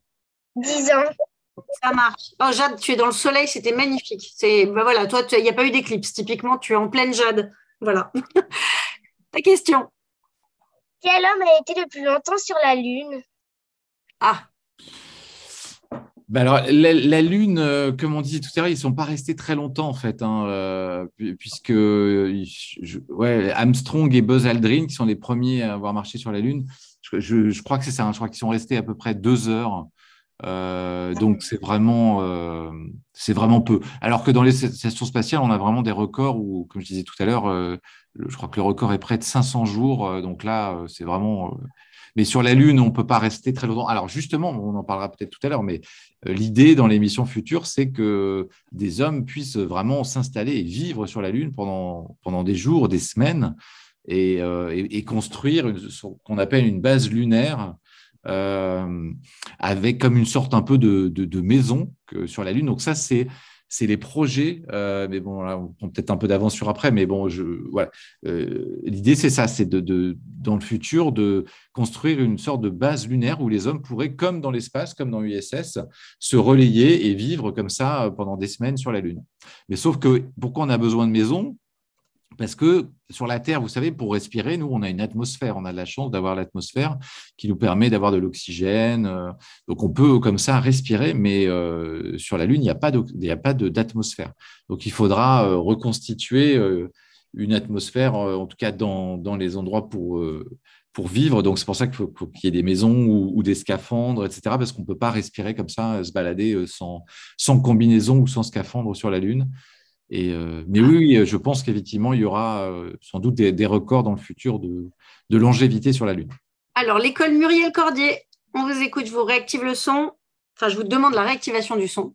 10 ans. Ça marche. Oh, Jade, tu es dans le soleil, c'était magnifique. Voilà, toi, il n'y a pas eu d'éclipse. Typiquement, tu es en pleine Jade. Voilà. Ta question. Quel homme a été le plus longtemps sur la Lune? Ah. Alors, la Lune, comme on disait tout à l'heure, ils ne sont pas restés très longtemps, en fait, hein, puisque Armstrong et Buzz Aldrin, qui sont les premiers à avoir marché sur la Lune, je crois que c'est ça, hein, je crois qu'ils sont restés à peu près 2 heures. Donc, c'est vraiment peu. Alors que dans les stations spatiales, on a vraiment des records où, comme je disais tout à l'heure, je crois que le record est près de 500 jours. Donc là, c'est vraiment… Mais sur la Lune, on ne peut pas rester très longtemps. Alors justement, on en parlera peut-être tout à l'heure, mais l'idée dans les missions futures, c'est que des hommes puissent vraiment s'installer et vivre sur la Lune pendant des jours, des semaines, et construire ce qu'on appelle une base lunaire, avec comme une sorte un peu de maison sur la Lune. Donc ça, c'est les projets, mais bon, là, on prend peut-être un peu d'avance sur après, mais bon, voilà. L'idée, c'est ça, c'est dans le futur, de construire une sorte de base lunaire où les hommes pourraient, comme dans l'espace, comme dans l'USS, se relayer et vivre comme ça pendant des semaines sur la Lune. Mais sauf que, pourquoi on a besoin de maisons? Parce que sur la Terre, vous savez, pour respirer, nous, on a une atmosphère. On a de la chance d'avoir l'atmosphère qui nous permet d'avoir de l'oxygène. Donc, on peut comme ça respirer, mais sur la Lune, il n'y a pas d'atmosphère. Donc, il faudra reconstituer une atmosphère, en tout cas dans les endroits pour vivre. Donc, c'est pour ça qu'il faut qu'il y ait des maisons ou des scaphandres, etc., parce qu'on ne peut pas respirer comme ça, se balader sans combinaison ou sans scaphandre sur la Lune. Mais oui, je pense qu'effectivement, il y aura sans doute des records dans le futur de longévité sur la Lune. Alors, l'école Muriel Cordier, on vous écoute, je vous réactive le son. Enfin, je vous demande la réactivation du son.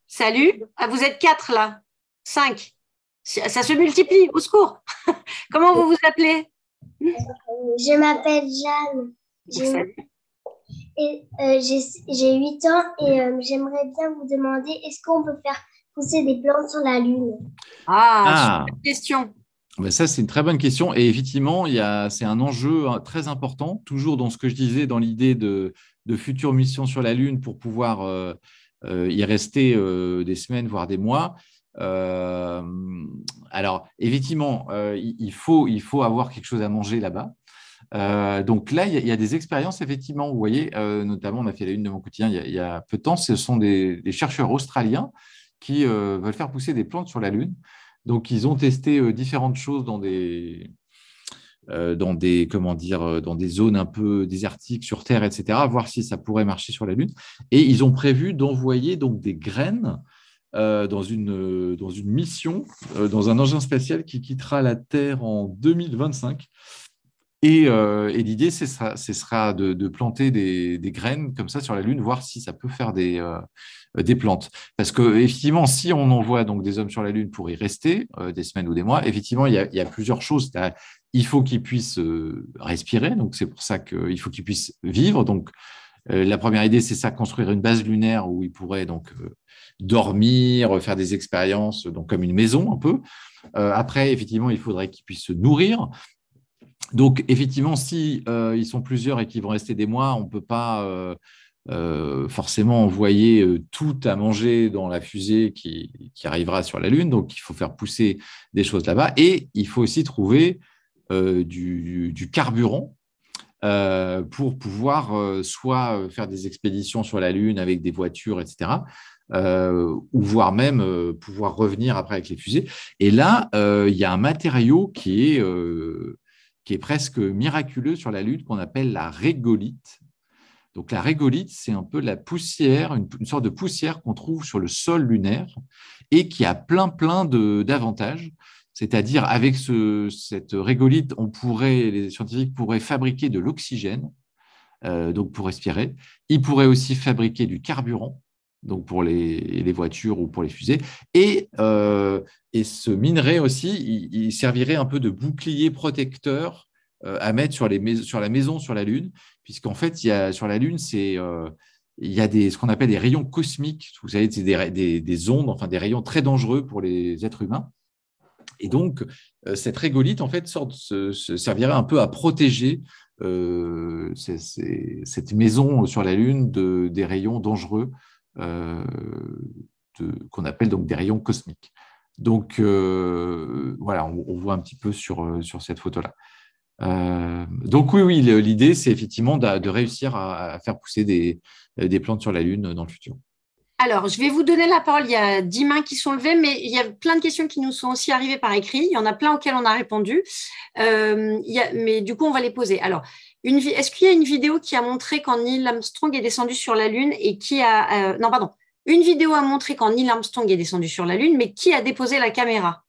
Salut. Ah, vous êtes 4 là. 5. Ça se multiplie, au secours. Comment vous vous appelez? Je m'appelle Jeanne. J'ai 8 ans et j'aimerais bien vous demander, est-ce qu'on peut faire pousser des plantes sur la Lune? Super question. Ben ça, c'est une très bonne question. Et effectivement, c'est un enjeu très important, toujours dans ce que je disais, dans l'idée de futures missions sur la Lune pour pouvoir y rester des semaines, voire des mois. Alors, effectivement, il faut avoir quelque chose à manger là-bas. Donc là, il y a des expériences, effectivement, vous voyez, notamment, on a fait la une de mon quotidien il y a peu de temps, ce sont des chercheurs australiens qui veulent faire pousser des plantes sur la Lune. Donc, ils ont testé différentes choses dans des zones un peu désertiques sur Terre, etc., voir si ça pourrait marcher sur la Lune. Et ils ont prévu d'envoyer donc des graines dans une mission, dans un engin spatial qui quittera la Terre en 2025. Et l'idée, ce sera de planter des graines comme ça sur la Lune, voir si ça peut faire des plantes. Parce que effectivement, si on envoie donc des hommes sur la Lune pour y rester des semaines ou des mois, effectivement, il y a plusieurs choses. Il faut qu'ils puissent respirer, donc c'est pour ça qu'il faut qu'ils puissent vivre. Donc, la première idée, c'est ça, construire une base lunaire où ils pourraient donc dormir, faire des expériences, donc comme une maison un peu. Après, effectivement, il faudrait qu'ils puissent se nourrir. Donc, effectivement, si ils sont plusieurs et qu'ils vont rester des mois, on ne peut pas forcément envoyer tout à manger dans la fusée qui arrivera sur la Lune. Donc, il faut faire pousser des choses là-bas. Et il faut aussi trouver du carburant pour pouvoir soit faire des expéditions sur la Lune avec des voitures, etc., ou voire même pouvoir revenir après avec les fusées. Et là, il y a un matériau qui est presque miraculeux sur la Lune, qu'on appelle la régolithe. Donc, la régolithe, c'est un peu la poussière, une sorte de poussière qu'on trouve sur le sol lunaire et qui a plein d'avantages. C'est-à-dire, avec cette régolithe, les scientifiques pourraient fabriquer de l'oxygène, donc pour respirer. Ils pourraient aussi fabriquer du carburant, donc pour les voitures ou pour les fusées. Et ce minerai aussi, il servirait un peu de bouclier protecteur à mettre sur la maison sur la Lune, puisqu'en fait, sur la Lune, il y a ce qu'on appelle des rayons cosmiques. Vous savez, c'est des ondes, enfin des rayons très dangereux pour les êtres humains. Et donc, cette régolithe, en fait, servirait un peu à protéger cette maison sur la Lune des rayons dangereux qu'on appelle donc des rayons cosmiques. Donc, voilà, on voit un petit peu sur cette photo-là. Donc, oui, l'idée, c'est effectivement de réussir à faire pousser des plantes sur la Lune dans le futur. Alors, je vais vous donner la parole. Il y a 10 mains qui sont levées, mais il y a plein de questions qui nous sont aussi arrivées par écrit. Il y en a plein auxquelles on a répondu. Mais du coup, on va les poser. Alors, est-ce qu'il y a une vidéo qui a montré quand Neil Armstrong est descendu sur la Lune et qui a… non, pardon. Une vidéo a montré quand Neil Armstrong est descendu sur la Lune, mais qui a déposé la caméra?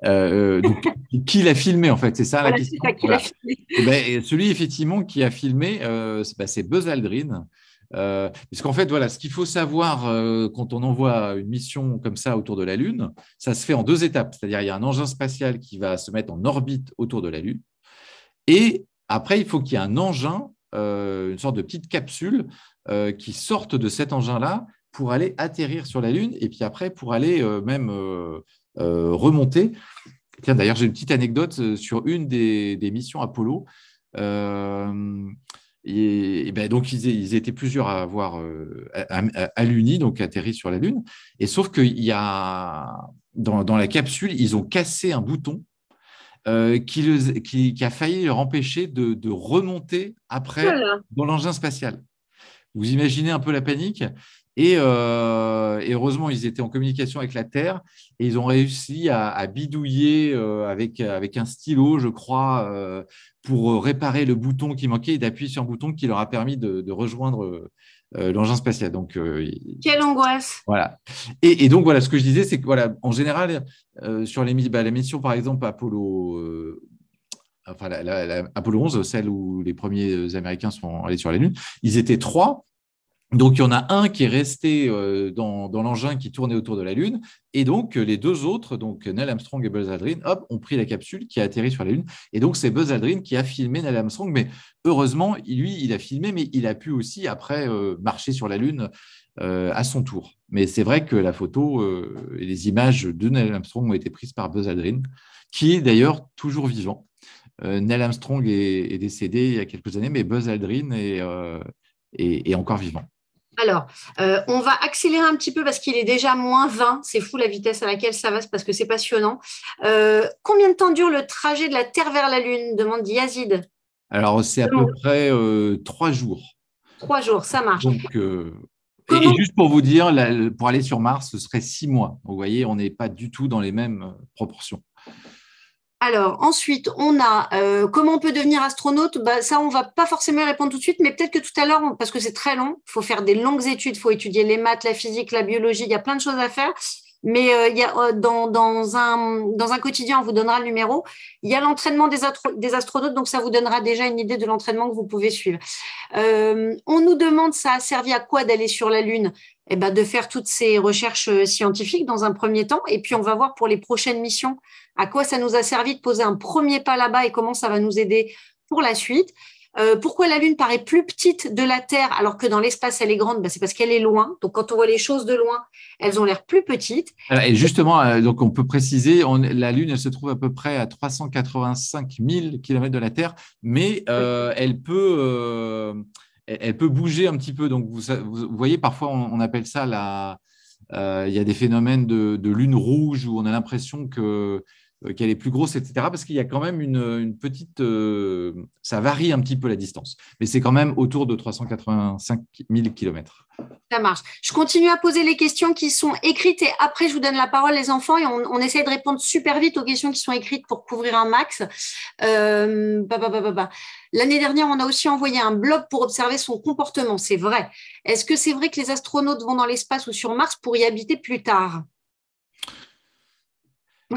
Donc, qui l'a filmé, en fait, c'est ça la question. Qui l'a filmé. Celui, effectivement, qui a filmé, c'est Buzz Aldrin. Puisqu'en fait, voilà, ce qu'il faut savoir quand on envoie une mission comme ça autour de la Lune, ça se fait en 2 étapes. C'est-à-dire, il y a un engin spatial qui va se mettre en orbite autour de la Lune. Et après, il faut qu'il y ait un engin, une sorte de petite capsule qui sorte de cet engin-là pour aller atterrir sur la Lune et puis après pour aller même remonter. Tiens, d'ailleurs, j'ai une petite anecdote sur une des missions Apollo. Donc, ils étaient plusieurs à avoir à l'Uni, donc atterri sur la Lune. Et sauf qu'il y a dans la capsule, ils ont cassé un bouton qui a failli leur empêcher de remonter après dans l'engin spatial. Vous imaginez un peu la panique. Et heureusement, ils étaient en communication avec la Terre et ils ont réussi à bidouiller avec un stylo, je crois, pour réparer le bouton qui manquait et d'appuyer sur un bouton qui leur a permis de rejoindre l'engin spatial. Donc, quelle angoisse! Voilà. Et donc, voilà, ce que je disais, c'est que, voilà, en général, sur la mission, par exemple, Apollo… Apollo 11, celle où les premiers Américains sont allés sur la Lune, ils étaient 3. Donc, il y en a un qui est resté dans l'engin qui tournait autour de la Lune. Et donc, les 2 autres, donc Neil Armstrong et Buzz Aldrin, ont pris la capsule qui a atterri sur la Lune. Et donc, c'est Buzz Aldrin qui a filmé Neil Armstrong. Mais heureusement, lui, il a filmé, mais il a pu aussi, après, marcher sur la Lune à son tour. Mais c'est vrai que la photo et les images de Neil Armstrong ont été prises par Buzz Aldrin, qui est d'ailleurs toujours vivant. Neil Armstrong est décédé il y a quelques années, mais Buzz Aldrin est encore vivant. Alors, on va accélérer un petit peu parce qu'il est déjà -20. C'est fou la vitesse à laquelle ça va, parce que c'est passionnant. Combien de temps dure le trajet de la Terre vers la Lune? Demande Yazid. Alors, c'est à peu près 3 jours. 3 jours, ça marche. Donc, et juste pour vous dire, pour aller sur Mars, ce serait 6 mois. Vous voyez, on n'est pas du tout dans les mêmes proportions. Alors, ensuite, on a comment on peut devenir astronaute. Ça, on ne va pas forcément répondre tout de suite, mais peut-être que tout à l'heure, parce que c'est très long, il faut faire des longues études, il faut étudier les maths, la physique, la biologie, il y a plein de choses à faire. mais dans un quotidien, on vous donnera le numéro. Il y a l'entraînement des astronautes, donc ça vous donnera déjà une idée de l'entraînement que vous pouvez suivre. On nous demande, ça a servi à quoi d'aller sur la Lune? Eh ben, de faire toutes ces recherches scientifiques dans un premier temps, et puis on va voir pour les prochaines missions à quoi ça nous a servi de poser un premier pas là-bas et comment ça va nous aider pour la suite. Pourquoi la Lune paraît plus petite de la Terre alors que dans l'espace elle est grande? C'est parce qu'elle est loin. Donc quand on voit les choses de loin, elles ont l'air plus petites. Et justement, donc on peut préciser, la Lune, elle se trouve à peu près à 385 000 km de la Terre, mais elle peut bouger un petit peu. Donc vous voyez, parfois on appelle ça il y a des phénomènes de lune rouge où on a l'impression qu'elle est plus grosse, etc. Parce qu'il y a quand même une petite… ça varie un petit peu la distance, mais c'est quand même autour de 385 000 km. Ça marche. Je continue à poser les questions qui sont écrites et après, je vous donne la parole, les enfants, et on essaie de répondre super vite aux questions qui sont écrites pour couvrir un max. L'année dernière, on a aussi envoyé un blog pour observer son comportement. C'est vrai. Est-ce que c'est vrai que les astronautes vont dans l'espace ou sur Mars pour y habiter plus tard?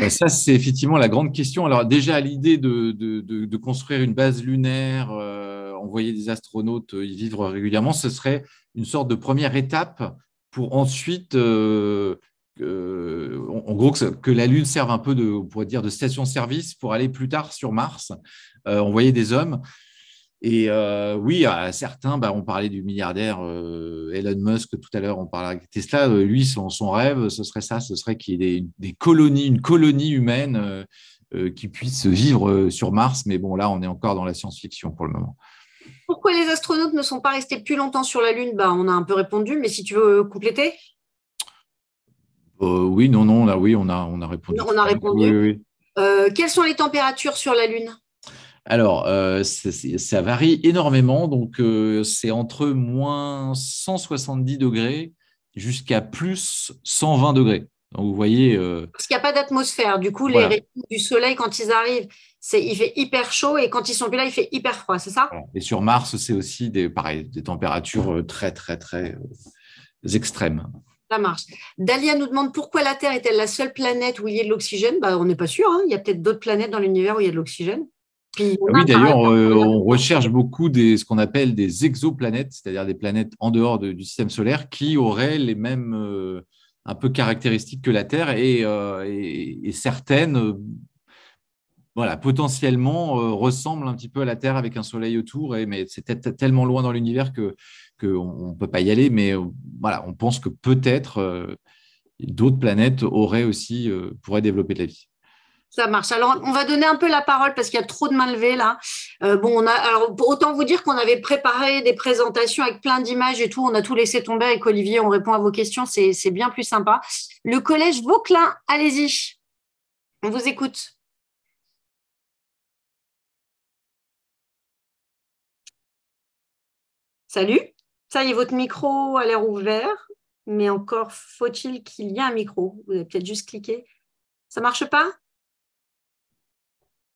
Ça, c'est effectivement la grande question. Alors déjà, l'idée de construire une base lunaire, envoyer des astronautes y vivre régulièrement, ce serait une sorte de première étape pour ensuite, en gros, que la Lune serve un peu on pourrait dire, de station-service pour aller plus tard sur Mars, envoyer des hommes. Et oui, à certains, on parlait du milliardaire Elon Musk tout à l'heure, on parlait avec Tesla. Lui, son rêve, ce serait qu'il y ait une colonie humaine qui puisse vivre sur Mars. Mais bon, là, on est encore dans la science-fiction pour le moment. Pourquoi les astronautes ne sont pas restés plus longtemps sur la Lune? On a un peu répondu, mais si tu veux compléter. Oui, non, là, oui, on a répondu. On a répondu. Oui. Quelles sont les températures sur la Lune? Alors, ça varie énormément. Donc, c'est entre moins 170 degrés jusqu'à plus 120 degrés. Donc, vous voyez… Parce qu'il n'y a pas d'atmosphère. Du coup, voilà. Les rayons du soleil, quand ils arrivent, il fait hyper chaud et quand ils sont plus là, il fait hyper froid, c'est ça? Et sur Mars, c'est aussi des températures très, très, très extrêmes. Ça marche. Dalia nous demande pourquoi la Terre est-elle la seule planète où il y a de l'oxygène? On n'est pas sûr. Il y a peut-être d'autres planètes dans l'univers où il y a de l'oxygène. Oui, d'ailleurs, on recherche beaucoup ce qu'on appelle des exoplanètes, c'est-à-dire des planètes en dehors du système solaire qui auraient les mêmes un peu caractéristiques que la Terre et certaines, potentiellement ressemblent un petit peu à la Terre avec un soleil autour, mais c'est tellement loin dans l'univers qu'on ne peut pas y aller. Mais on pense que peut-être d'autres planètes pourraient développer de la vie. Ça marche. Alors, on va donner un peu la parole parce qu'il y a trop de mains levées là. Autant vous dire qu'on avait préparé des présentations avec plein d'images et tout. On a tout laissé tomber avec Olivier. On répond à vos questions. C'est bien plus sympa. Le collège Vauquelin, allez-y. On vous écoute. Salut. Ça y est, votre micro a l'air ouvert. Mais encore faut-il qu'il y ait un micro. Vous avez peut-être juste cliqué. Ça marche pas?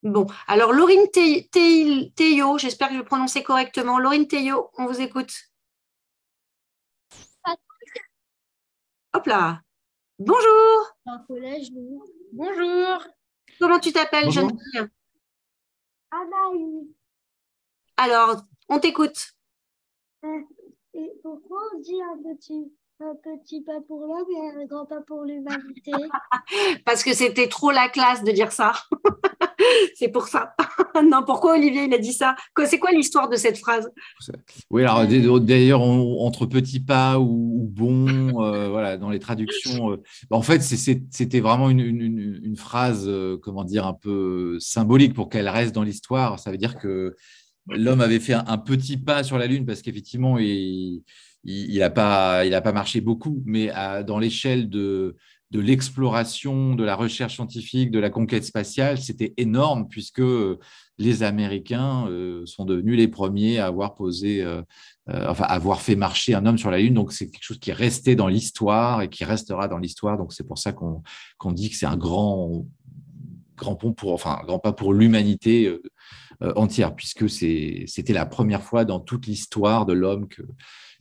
Bon, alors Laurine Théo, j'espère que je vais prononcer correctement. Laurine Théo, on vous écoute. Hop là. Bonjour. Bonjour. Comment tu t'appelles, jeune fille? Anaïs. Alors, on t'écoute. Et pourquoi on dit un petit pas pour l'homme et un grand pas pour l'humanité? Parce que c'était trop la classe de dire ça. C'est pour ça. Non, pourquoi Olivier il a dit ça? C'est quoi l'histoire de cette phrase? Oui, alors d'ailleurs, entre petits pas ou bon, dans les traductions, en fait, c'était vraiment une phrase, comment dire, un peu symbolique pour qu'elle reste dans l'histoire. Ça veut dire que l'homme avait fait un petit pas sur la Lune parce qu'effectivement, il n'a pas marché beaucoup, mais dans l'échelle de l'exploration, de la recherche scientifique, de la conquête spatiale, c'était énorme puisque les Américains sont devenus les premiers à avoir avoir fait marcher un homme sur la Lune. Donc, c'est quelque chose qui est resté dans l'histoire et qui restera dans l'histoire. Donc, c'est pour ça qu'on dit que c'est un grand pas pour l'humanité entière, puisque c'était la première fois dans toute l'histoire de l'homme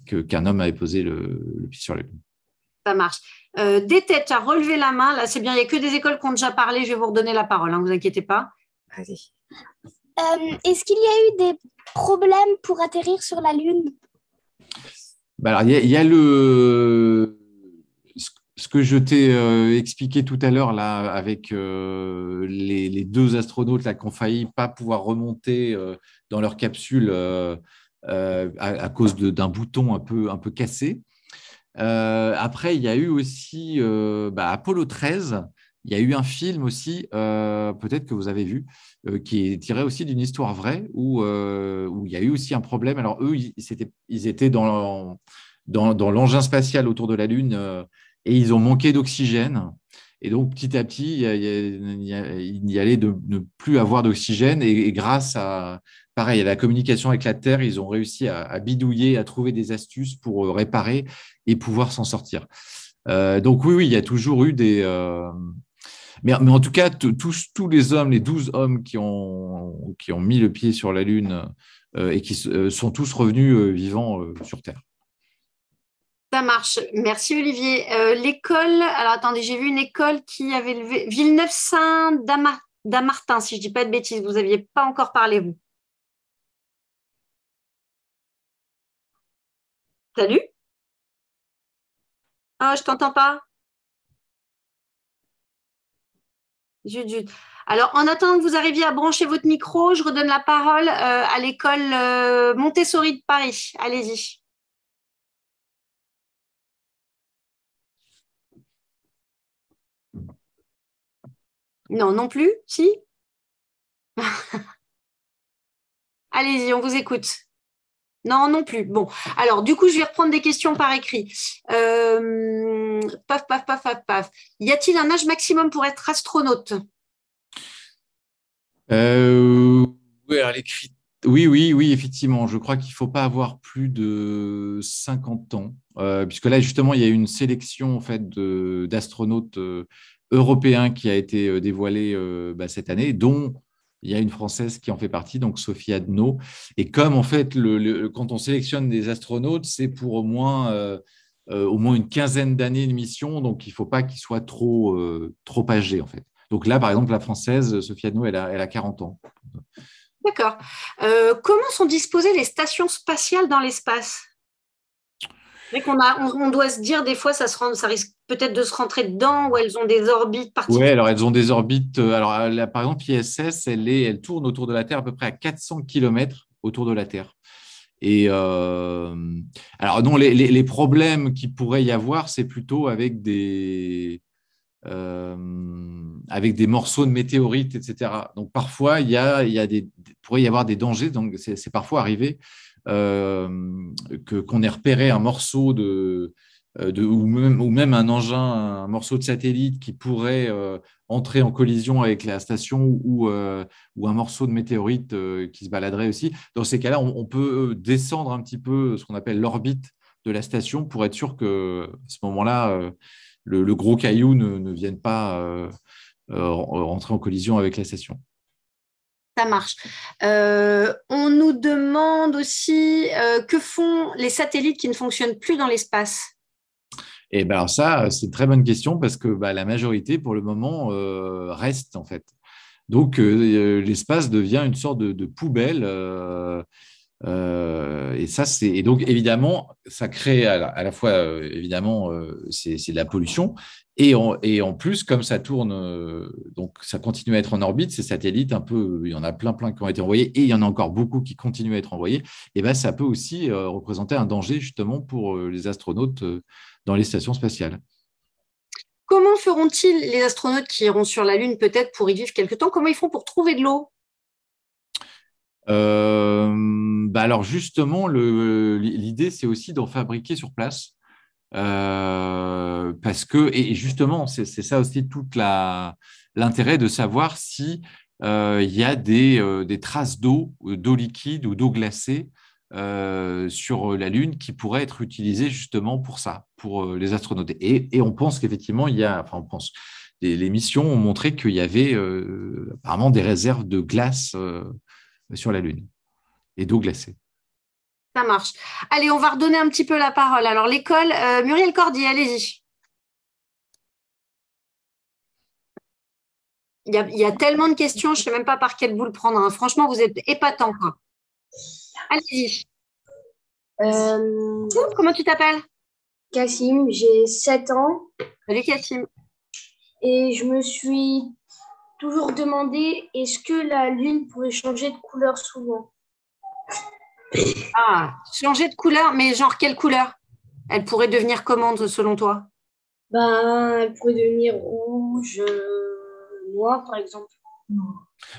qu'un homme avait posé le pied sur la Lune. Ça marche. Des têtes, tu as relevé la main. Là, c'est bien, il n'y a que des écoles qui ont déjà parlé. Je vais vous redonner la parole, ne vous inquiétez pas. Vas-y. Est-ce qu'il y a eu des problèmes pour atterrir sur la Lune? Alors, il y a ce que je t'ai expliqué tout à l'heure là, avec les deux astronautes là, qui ont failli pas pouvoir remonter dans leur capsule à cause d'un bouton un peu cassé. Après, il y a eu aussi Apollo 13. Il y a eu un film aussi, peut-être que vous avez vu, qui est tiré aussi d'une histoire vraie où il y a eu aussi un problème. Alors, eux, ils étaient dans l'engin spatial autour de la Lune et ils ont manqué d'oxygène. Et donc, petit à petit, il y allait de ne plus avoir d'oxygène. Et grâce à la communication avec la Terre, ils ont réussi à bidouiller, à trouver des astuces pour réparer et pouvoir s'en sortir. Donc, oui, il y a toujours eu des… Mais en tout cas, tous les hommes, les 12 hommes qui ont mis le pied sur la Lune et qui sont tous revenus vivants sur Terre. Ça marche. Merci, Olivier. L'école, alors attendez, j'ai vu une école qui avait levé Villeneuve-Saint-Dammartin, si je ne dis pas de bêtises. Vous n'aviez pas encore parlé, vous. Salut? Ah, je ne t'entends pas. Zut, zut. Alors, en attendant que vous arriviez à brancher votre micro, je redonne la parole à l'école Montessori de Paris. Allez-y. Non, non plus? Si? Allez-y, on vous écoute. Non, non plus. Bon, alors du coup, je vais reprendre des questions par écrit. Paf, paf, paf, paf, paf. Y a-t-il un âge maximum pour être astronaute? Oui, alors oui, effectivement. Je crois qu'il ne faut pas avoir plus de 50 ans, puisque là, justement, il y a eu une sélection en fait, d'astronautes européens qui a été dévoilée cette année, dont il y a une Française qui en fait partie, donc Sophie Adno. Et comme en fait, quand on sélectionne des astronautes, c'est pour au moins une quinzaine d'années de mission, donc il ne faut pas qu'ils soient trop âgés en fait. Donc là, par exemple, la Française, Sophie Adno, elle a 40 ans. D'accord. Comment sont disposées les stations spatiales dans l'espace? C'est vrai on doit se dire des fois, ça risque peut-être de se rentrer dedans, ou elles ont des orbites particulières. Oui, alors elles ont des orbites. Alors, là, par exemple, ISS, elle tourne autour de la Terre à peu près à 400 km autour de la Terre. Et alors, non, les problèmes qu'il pourrait y avoir, c'est plutôt avec des morceaux de météorites, etc. Donc, parfois, pourrait y avoir des dangers. Donc, c'est parfois arrivé qu'on ait repéré un morceau ou même un engin, un morceau de satellite qui pourrait entrer en collision avec la station ou un morceau de météorite qui se baladerait aussi. Dans ces cas-là, on peut descendre un petit peu ce qu'on appelle l'orbite de la station pour être sûr que, à ce moment-là, le gros caillou ne vienne pas rentrer en collision avec la station. Ça marche. On nous demande aussi que font les satellites qui ne fonctionnent plus dans l'espace? Et ben alors ça, c'est une très bonne question parce que la majorité, pour le moment, reste en fait. Donc, l'espace devient une sorte de poubelle. Et donc, évidemment, ça crée à la fois, évidemment, c'est de la pollution. Et en plus, comme ça tourne, donc ça continue à être en orbite, ces satellites, un peu, il y en a plein qui ont été envoyés et il y en a encore beaucoup qui continuent à être envoyés. Et ben, ça peut aussi représenter un danger justement pour les astronautes dans les stations spatiales. Comment feront-ils les astronautes qui iront sur la Lune peut-être pour y vivre quelque temps? Comment ils font pour trouver de l'eau? Alors justement, l'idée, c'est aussi d'en fabriquer sur place. Parce que, et justement, c'est ça aussi tout l'intérêt de savoir si il y a des traces d'eau liquide ou d'eau glacée sur la Lune qui pourraient être utilisées justement pour ça, pour les astronautes. Et on pense qu'effectivement, les missions ont montré qu'il y avait apparemment des réserves de glace sur la Lune et d'eau glacée. Ça marche. Allez, on va redonner un petit peu la parole. Alors, l'école, Muriel Cordier, allez-y. Il y a tellement de questions, je ne sais même pas par quelle boule prendre, hein. Franchement, vous êtes épatants, quoi. Allez-y. Comment tu t'appelles? Cassim, j'ai 7 ans Salut, Cassim. et je me suis toujours demandé est-ce que la lune pourrait changer de couleur souvent? Ah, changer de couleur, mais genre quelle couleur? Elle pourrait devenir comment, selon toi? Ben, elle pourrait devenir rouge, noir par exemple.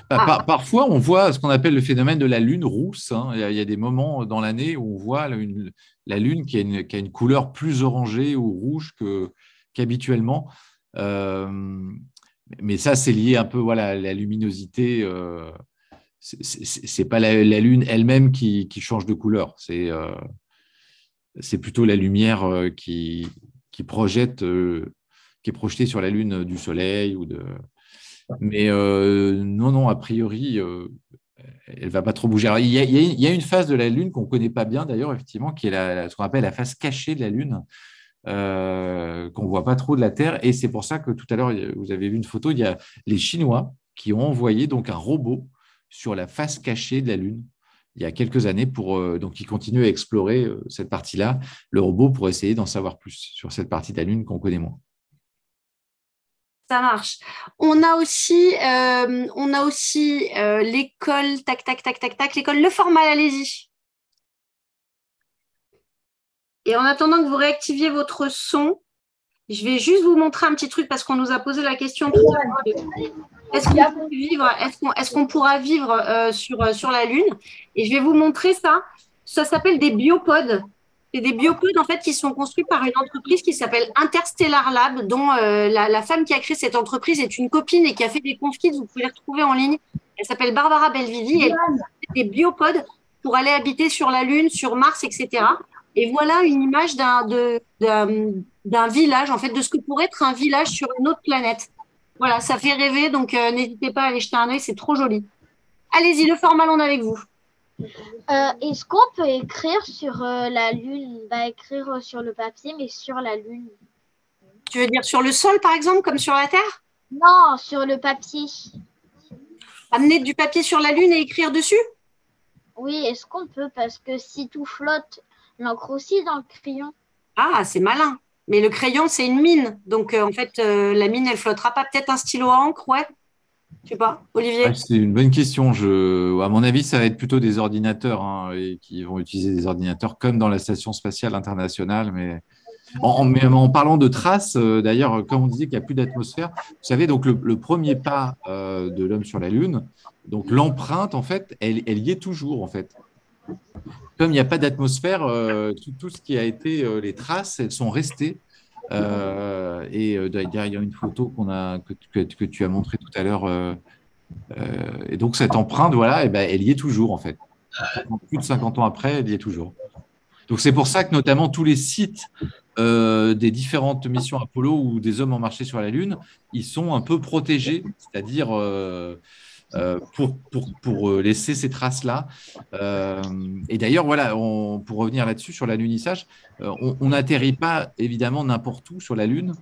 Parfois, on voit ce qu'on appelle le phénomène de la lune rousse, hein. Il y a des moments dans l'année où on voit la lune qui a une couleur plus orangée ou rouge qu'habituellement. Mais ça, c'est lié un peu voilà, à la luminosité. C'est pas la lune elle-même qui change de couleur. C'est plutôt la lumière qui projette, qui est projetée sur la lune du soleil ou de. Mais non, a priori, elle ne va pas trop bouger. Alors, il y a une phase de la Lune qu'on ne connaît pas bien, d'ailleurs, effectivement, qui est ce qu'on appelle la phase cachée de la Lune, qu'on ne voit pas trop de la Terre. Et c'est pour ça que tout à l'heure, vous avez vu une photo, il y a les Chinois qui ont envoyé donc un robot sur la face cachée de la Lune il y a quelques années donc ils continuent à explorer cette partie-là, le robot, pour essayer d'en savoir plus sur cette partie de la Lune qu'on connaît moins. Ça marche. On a aussi l'école, tac, tac, tac, tac, tac, l'école Le Formal, allez-y. Et en attendant que vous réactiviez votre son, je vais juste vous montrer un petit truc parce qu'on nous a posé la question. Est-ce qu'on pourra vivre sur la Lune? Et je vais vous montrer ça. Ça s'appelle des biopodes. C'est des biopodes en fait qui sont construits par une entreprise qui s'appelle Interstellar Lab, dont la femme qui a créé cette entreprise est une copine et qui a fait des conflits. Vous pouvez les retrouver en ligne. Elle s'appelle Barbara Belvidi. Elle fait des biopodes pour aller habiter sur la Lune, sur Mars, etc. Et voilà une image d'un village, en fait, de ce que pourrait être un village sur une autre planète. Voilà, ça fait rêver, donc n'hésitez pas à aller jeter un œil, c'est trop joli. Allez-y, Le Formal, on est avec vous. Est-ce qu'on peut écrire sur la Lune? Écrire sur le papier, mais sur la Lune. Tu veux dire sur le sol, par exemple, comme sur la Terre? Non, sur le papier. Amener du papier sur la Lune et écrire dessus? Oui, est-ce qu'on peut? Parce que si tout flotte, l'encre aussi dans le crayon. Ah, c'est malin. Mais le crayon, c'est une mine. Donc, en fait, la mine, elle flottera pas. Peut-être un stylo à encre, ouais? Je sais pas. Olivier? Ouais, c'est une bonne question. À mon avis, ça va être plutôt des ordinateurs, hein, et qui vont utiliser des ordinateurs comme dans la Station spatiale internationale. Mais en parlant de traces, d'ailleurs, comme on disait qu'il n'y a plus d'atmosphère, vous savez, donc le premier pas de l'homme sur la Lune, donc l'empreinte, en fait, elle y est toujours, en fait. Comme il n'y a pas d'atmosphère, tout ce qui a été les traces, elles sont restées. D'ailleurs, il y a une photo que tu as montrée tout à l'heure. Et donc, cette empreinte, voilà, elle y est toujours, en fait. Plus de 50 ans après, elle y est toujours. Donc, c'est pour ça que, notamment, tous les sites des différentes missions Apollo où des hommes ont marché sur la Lune, ils sont un peu protégés, c'est-à-dire pour laisser ces traces-là. Et d'ailleurs, voilà, pour revenir là-dessus, sur l'alunissage, on n'atterrit pas évidemment n'importe où sur la Lune.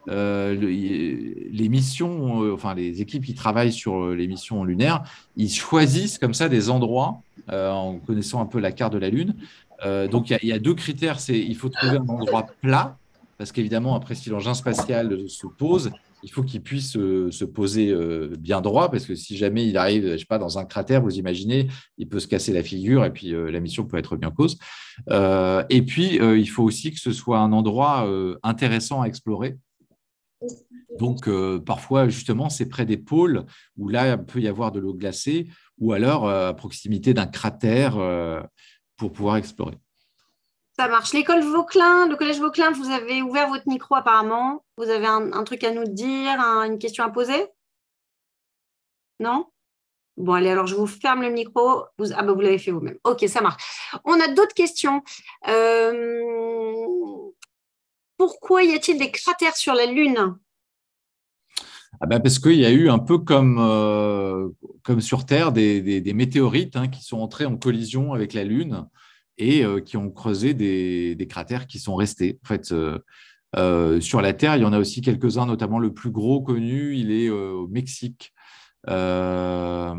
Les missions, enfin les équipes qui travaillent sur les missions lunaires, ils choisissent comme ça des endroits en connaissant un peu la carte de la Lune. Donc il y a deux critères, il faut trouver un endroit plat, parce qu'évidemment après si l'engin spatial se pose, il faut qu'il puisse se poser bien droit, parce que si jamais il arrive, je sais pas, dans un cratère, vous imaginez, il peut se casser la figure et puis la mission peut être bien cause. Et puis il faut aussi que ce soit un endroit intéressant à explorer. Donc, parfois, justement, c'est près des pôles où là, il peut y avoir de l'eau glacée ou alors à proximité d'un cratère pour pouvoir explorer. Ça marche. L'école Vauquelin, le collège Vauquelin, vous avez ouvert votre micro apparemment. Vous avez un truc à nous dire, une question à poser? Non? Bon, allez, alors je vous ferme le micro. Vous l'avez fait vous-même. Ok, ça marche. On a d'autres questions. Pourquoi y a-t-il des cratères sur la Lune? Parce qu'il y a eu un peu comme sur Terre des météorites qui sont entrés en collision avec la Lune et qui ont creusé des cratères qui sont restés. En fait, sur la Terre, il y en a aussi quelques-uns, notamment le plus gros connu, il est au Mexique. Voilà,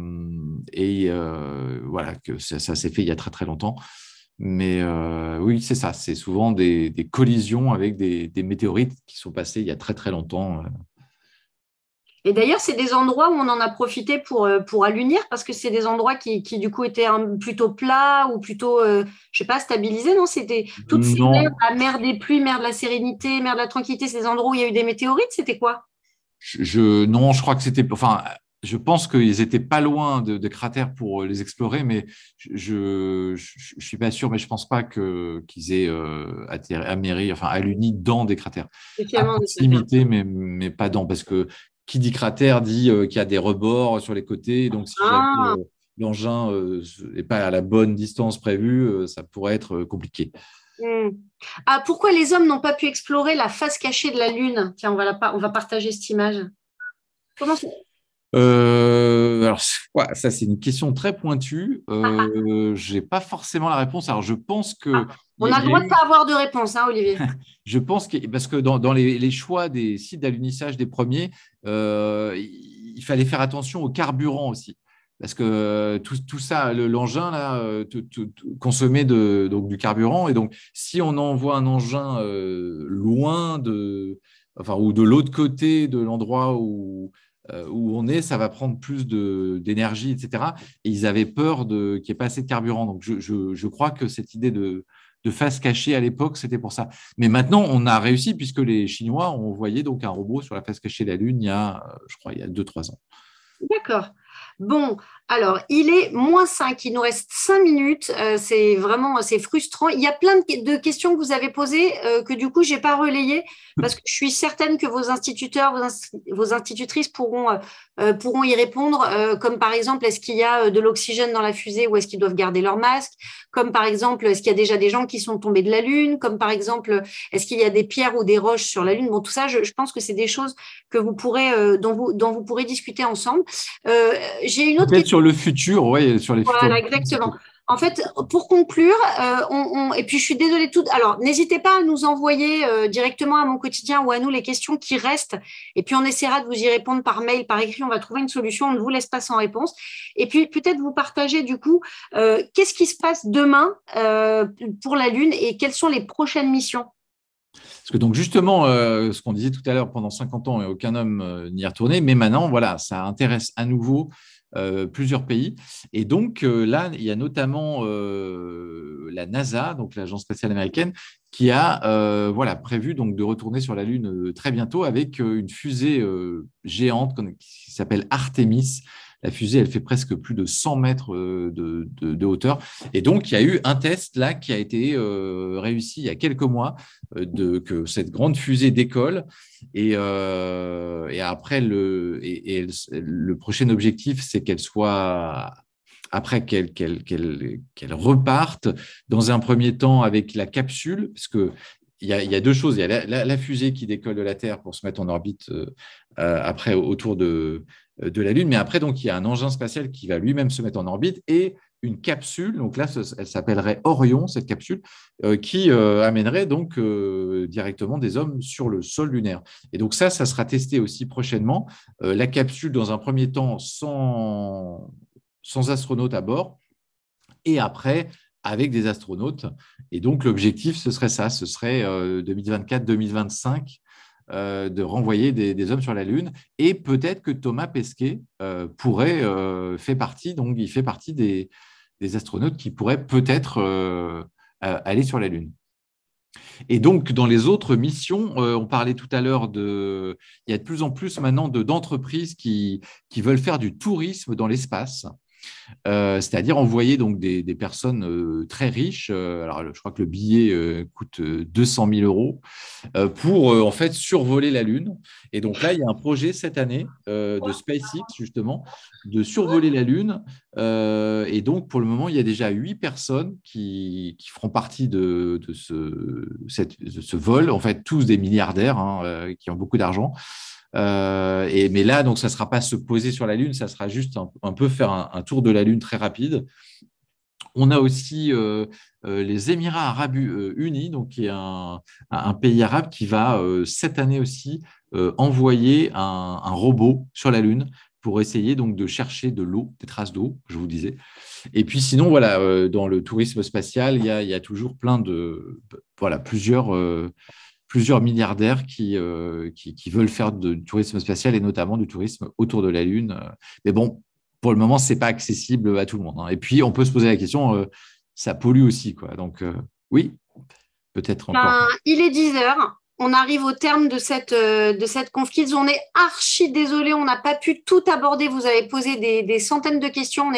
que ça s'est fait il y a très très longtemps. Mais oui, c'est ça. C'est souvent des collisions avec des météorites qui sont passées il y a très très longtemps. Et d'ailleurs, c'est des endroits où on en a profité pour allunir parce que c'est des endroits qui du coup, étaient plutôt plats ou plutôt, je sais pas, stabilisés, non? C'était toutes ces mers, Non, la mer des pluies, mer de la sérénité, mer de la tranquillité, c'est des endroits où il y a eu des météorites, c'était quoi? non, je crois que c'était. Enfin, je pense qu'ils étaient pas loin de cratères pour les explorer, mais je suis pas sûr, mais je pense pas qu'ils aient atterri, enfin, alluni dans des cratères. À Spécialement des cratères. proximité, mais pas dans, parce que qui dit cratère dit qu'il y a des rebords sur les côtés. Donc, si jamais Ah, l'engin n'est pas à la bonne distance prévue, ça pourrait être compliqué. hmm. Ah, pourquoi les hommes n'ont pas pu explorer la face cachée de la Lune? Tiens, on va partager cette image. Comment ça- Alors, ouais, ça, c'est une question très pointue. J'ai pas forcément la réponse. Alors, je pense que On a le il y a droit de eu, pas avoir de réponse, hein, Olivier. je pense que parce que dans les choix des sites d'alunissage des premiers, il fallait faire attention au carburant aussi. Parce que tout ça, l'engin là, consommait donc du carburant. Et donc, si on envoie un engin loin enfin, ou de l'autre côté de l'endroit où on est, ça va prendre plus d'énergie, etc. Et ils avaient peur qu'il n'y ait pas assez de carburant. Donc, je crois que cette idée de face cachée à l'époque, c'était pour ça. Mais maintenant, on a réussi puisque les Chinois ont envoyé donc un robot sur la face cachée de la Lune je crois, il y a 2-3 ans. D'accord. Bon, alors, il est -5. Il nous reste 5 minutes. C'est vraiment c'est frustrant. Il y a plein de questions que vous avez posées que du coup, je n'ai pas relayées parce que je suis certaine que vos instituteurs, vos institutrices pourront y répondre. Comme par exemple, est-ce qu'il y a de l'oxygène dans la fusée ou est-ce qu'ils doivent garder leur masque? Comme par exemple, est-ce qu'il y a déjà des gens qui sont tombés de la Lune? Comme par exemple, est-ce qu'il y a des pierres ou des roches sur la Lune? Bon, tout ça, je pense que c'est des choses que vous pourrez, dont vous pourrez discuter ensemble. Euh, j'ai une autre Peut-être question. sur le futur, oui, sur les futurs. Voilà, exactement. En fait, pour conclure, et puis je suis désolée de tout. Alors, n'hésitez pas à nous envoyer directement à Mon Quotidien ou à nous les questions qui restent. Et puis, on essaiera de vous y répondre par mail, par écrit. On va trouver une solution. On ne vous laisse pas sans réponse. Et puis, peut-être vous partager du coup, qu'est-ce qui se passe demain pour la Lune et quelles sont les prochaines missions? Parce que donc justement, ce qu'on disait tout à l'heure, pendant 50 ans, aucun homme n'y est retourné, mais maintenant, voilà, ça intéresse à nouveau plusieurs pays. Et donc là, il y a notamment la NASA, donc l'agence spatiale américaine, qui a voilà, prévu donc de retourner sur la Lune très bientôt avec une fusée géante qui s'appelle Artemis. La fusée, elle fait presque plus de 100 mètres de hauteur. Et donc, il y a eu un test là qui a été réussi il y a quelques mois, que cette grande fusée décolle. Et après, le prochain objectif, c'est qu'elle soit après qu'elle reparte dans un premier temps avec la capsule, parce que il y a deux choses. Il y a la fusée qui décolle de la Terre pour se mettre en orbite après autour de la Lune, mais après, donc, il y a un engin spatial qui va lui-même se mettre en orbite et une capsule, donc là, elle s'appellerait Orion, cette capsule, qui amènerait donc directement des hommes sur le sol lunaire. Et donc ça sera testé aussi prochainement. La capsule, dans un premier temps, sans astronautes à bord, et après, avec des astronautes. Et donc, l'objectif, ce serait ça, ce serait 2024-2025, de renvoyer des hommes sur la Lune. Et peut-être que Thomas Pesquet fait partie, donc il fait partie des astronautes qui pourraient peut-être aller sur la Lune. Et donc, dans les autres missions, on parlait tout à l'heure il y a de plus en plus maintenant d'entreprises qui veulent faire du tourisme dans l'espace. C'est-à-dire envoyer donc des personnes très riches. Alors, je crois que le billet coûte 200 000 euros pour en fait survoler la Lune. Et donc là, il y a un projet cette année de SpaceX justement de survoler la Lune. Et donc, pour le moment, il y a déjà 8 personnes qui feront partie de ce vol. En fait, tous des milliardaires qui ont beaucoup d'argent. Mais là, donc, ça ne sera pas se poser sur la Lune, ça sera juste un peu faire un tour de la Lune très rapide. On a aussi les Émirats arabes unis, donc, qui est un pays arabe qui va cette année aussi envoyer un robot sur la Lune pour essayer donc de chercher de l'eau, des traces d'eau, je vous disais. Et puis sinon, voilà, dans le tourisme spatial, il y a toujours plein de, voilà, plusieurs milliardaires qui veulent faire du tourisme spatial et notamment du tourisme autour de la Lune. Mais bon, pour le moment, c'est pas accessible à tout le monde, hein. Et puis, on peut se poser la question, ça pollue aussi, quoi. Donc, oui, peut-être encore. Il est 10 heures. On arrive au terme de cette conf kids. On est archi désolé, on n'a pas pu tout aborder. Vous avez posé des centaines de questions.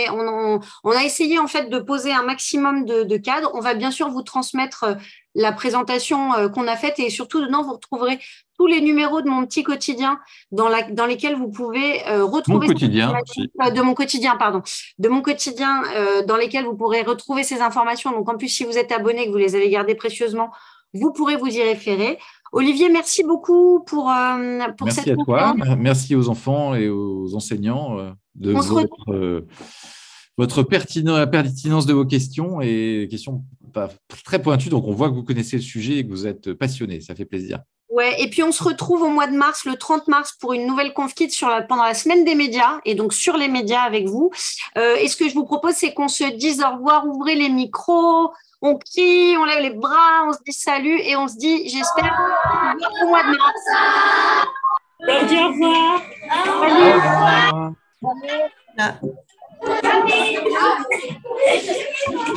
On a essayé en fait de poser un maximum de cadres. On va bien sûr vous transmettre la présentation qu'on a faite et surtout dedans vous retrouverez tous les numéros de mon petit quotidien dans lesquels vous pouvez retrouver de mon quotidien, pardon, de mon quotidien dans lesquels vous pourrez retrouver ces informations. Donc en plus, si vous êtes abonné, que vous les avez gardées précieusement, vous pourrez vous y référer. Olivier, merci beaucoup pour merci à toi. Merci aux enfants et aux enseignants de votre pertinence de vos questions et questions très pointues. Donc, on voit que vous connaissez le sujet et que vous êtes passionné. Ça fait plaisir. Ouais, et puis on se retrouve au mois de mars, le 30 mars, pour une nouvelle conf kids pendant la semaine des médias et donc sur les médias avec vous. Et ce que je vous propose, c'est qu'on se dise au revoir, ouvrez les micros, on crie, on lève les bras, on se dit salut et on se dit, j'espère, au mois de mars. Merci, au revoir. Salut. Au revoir.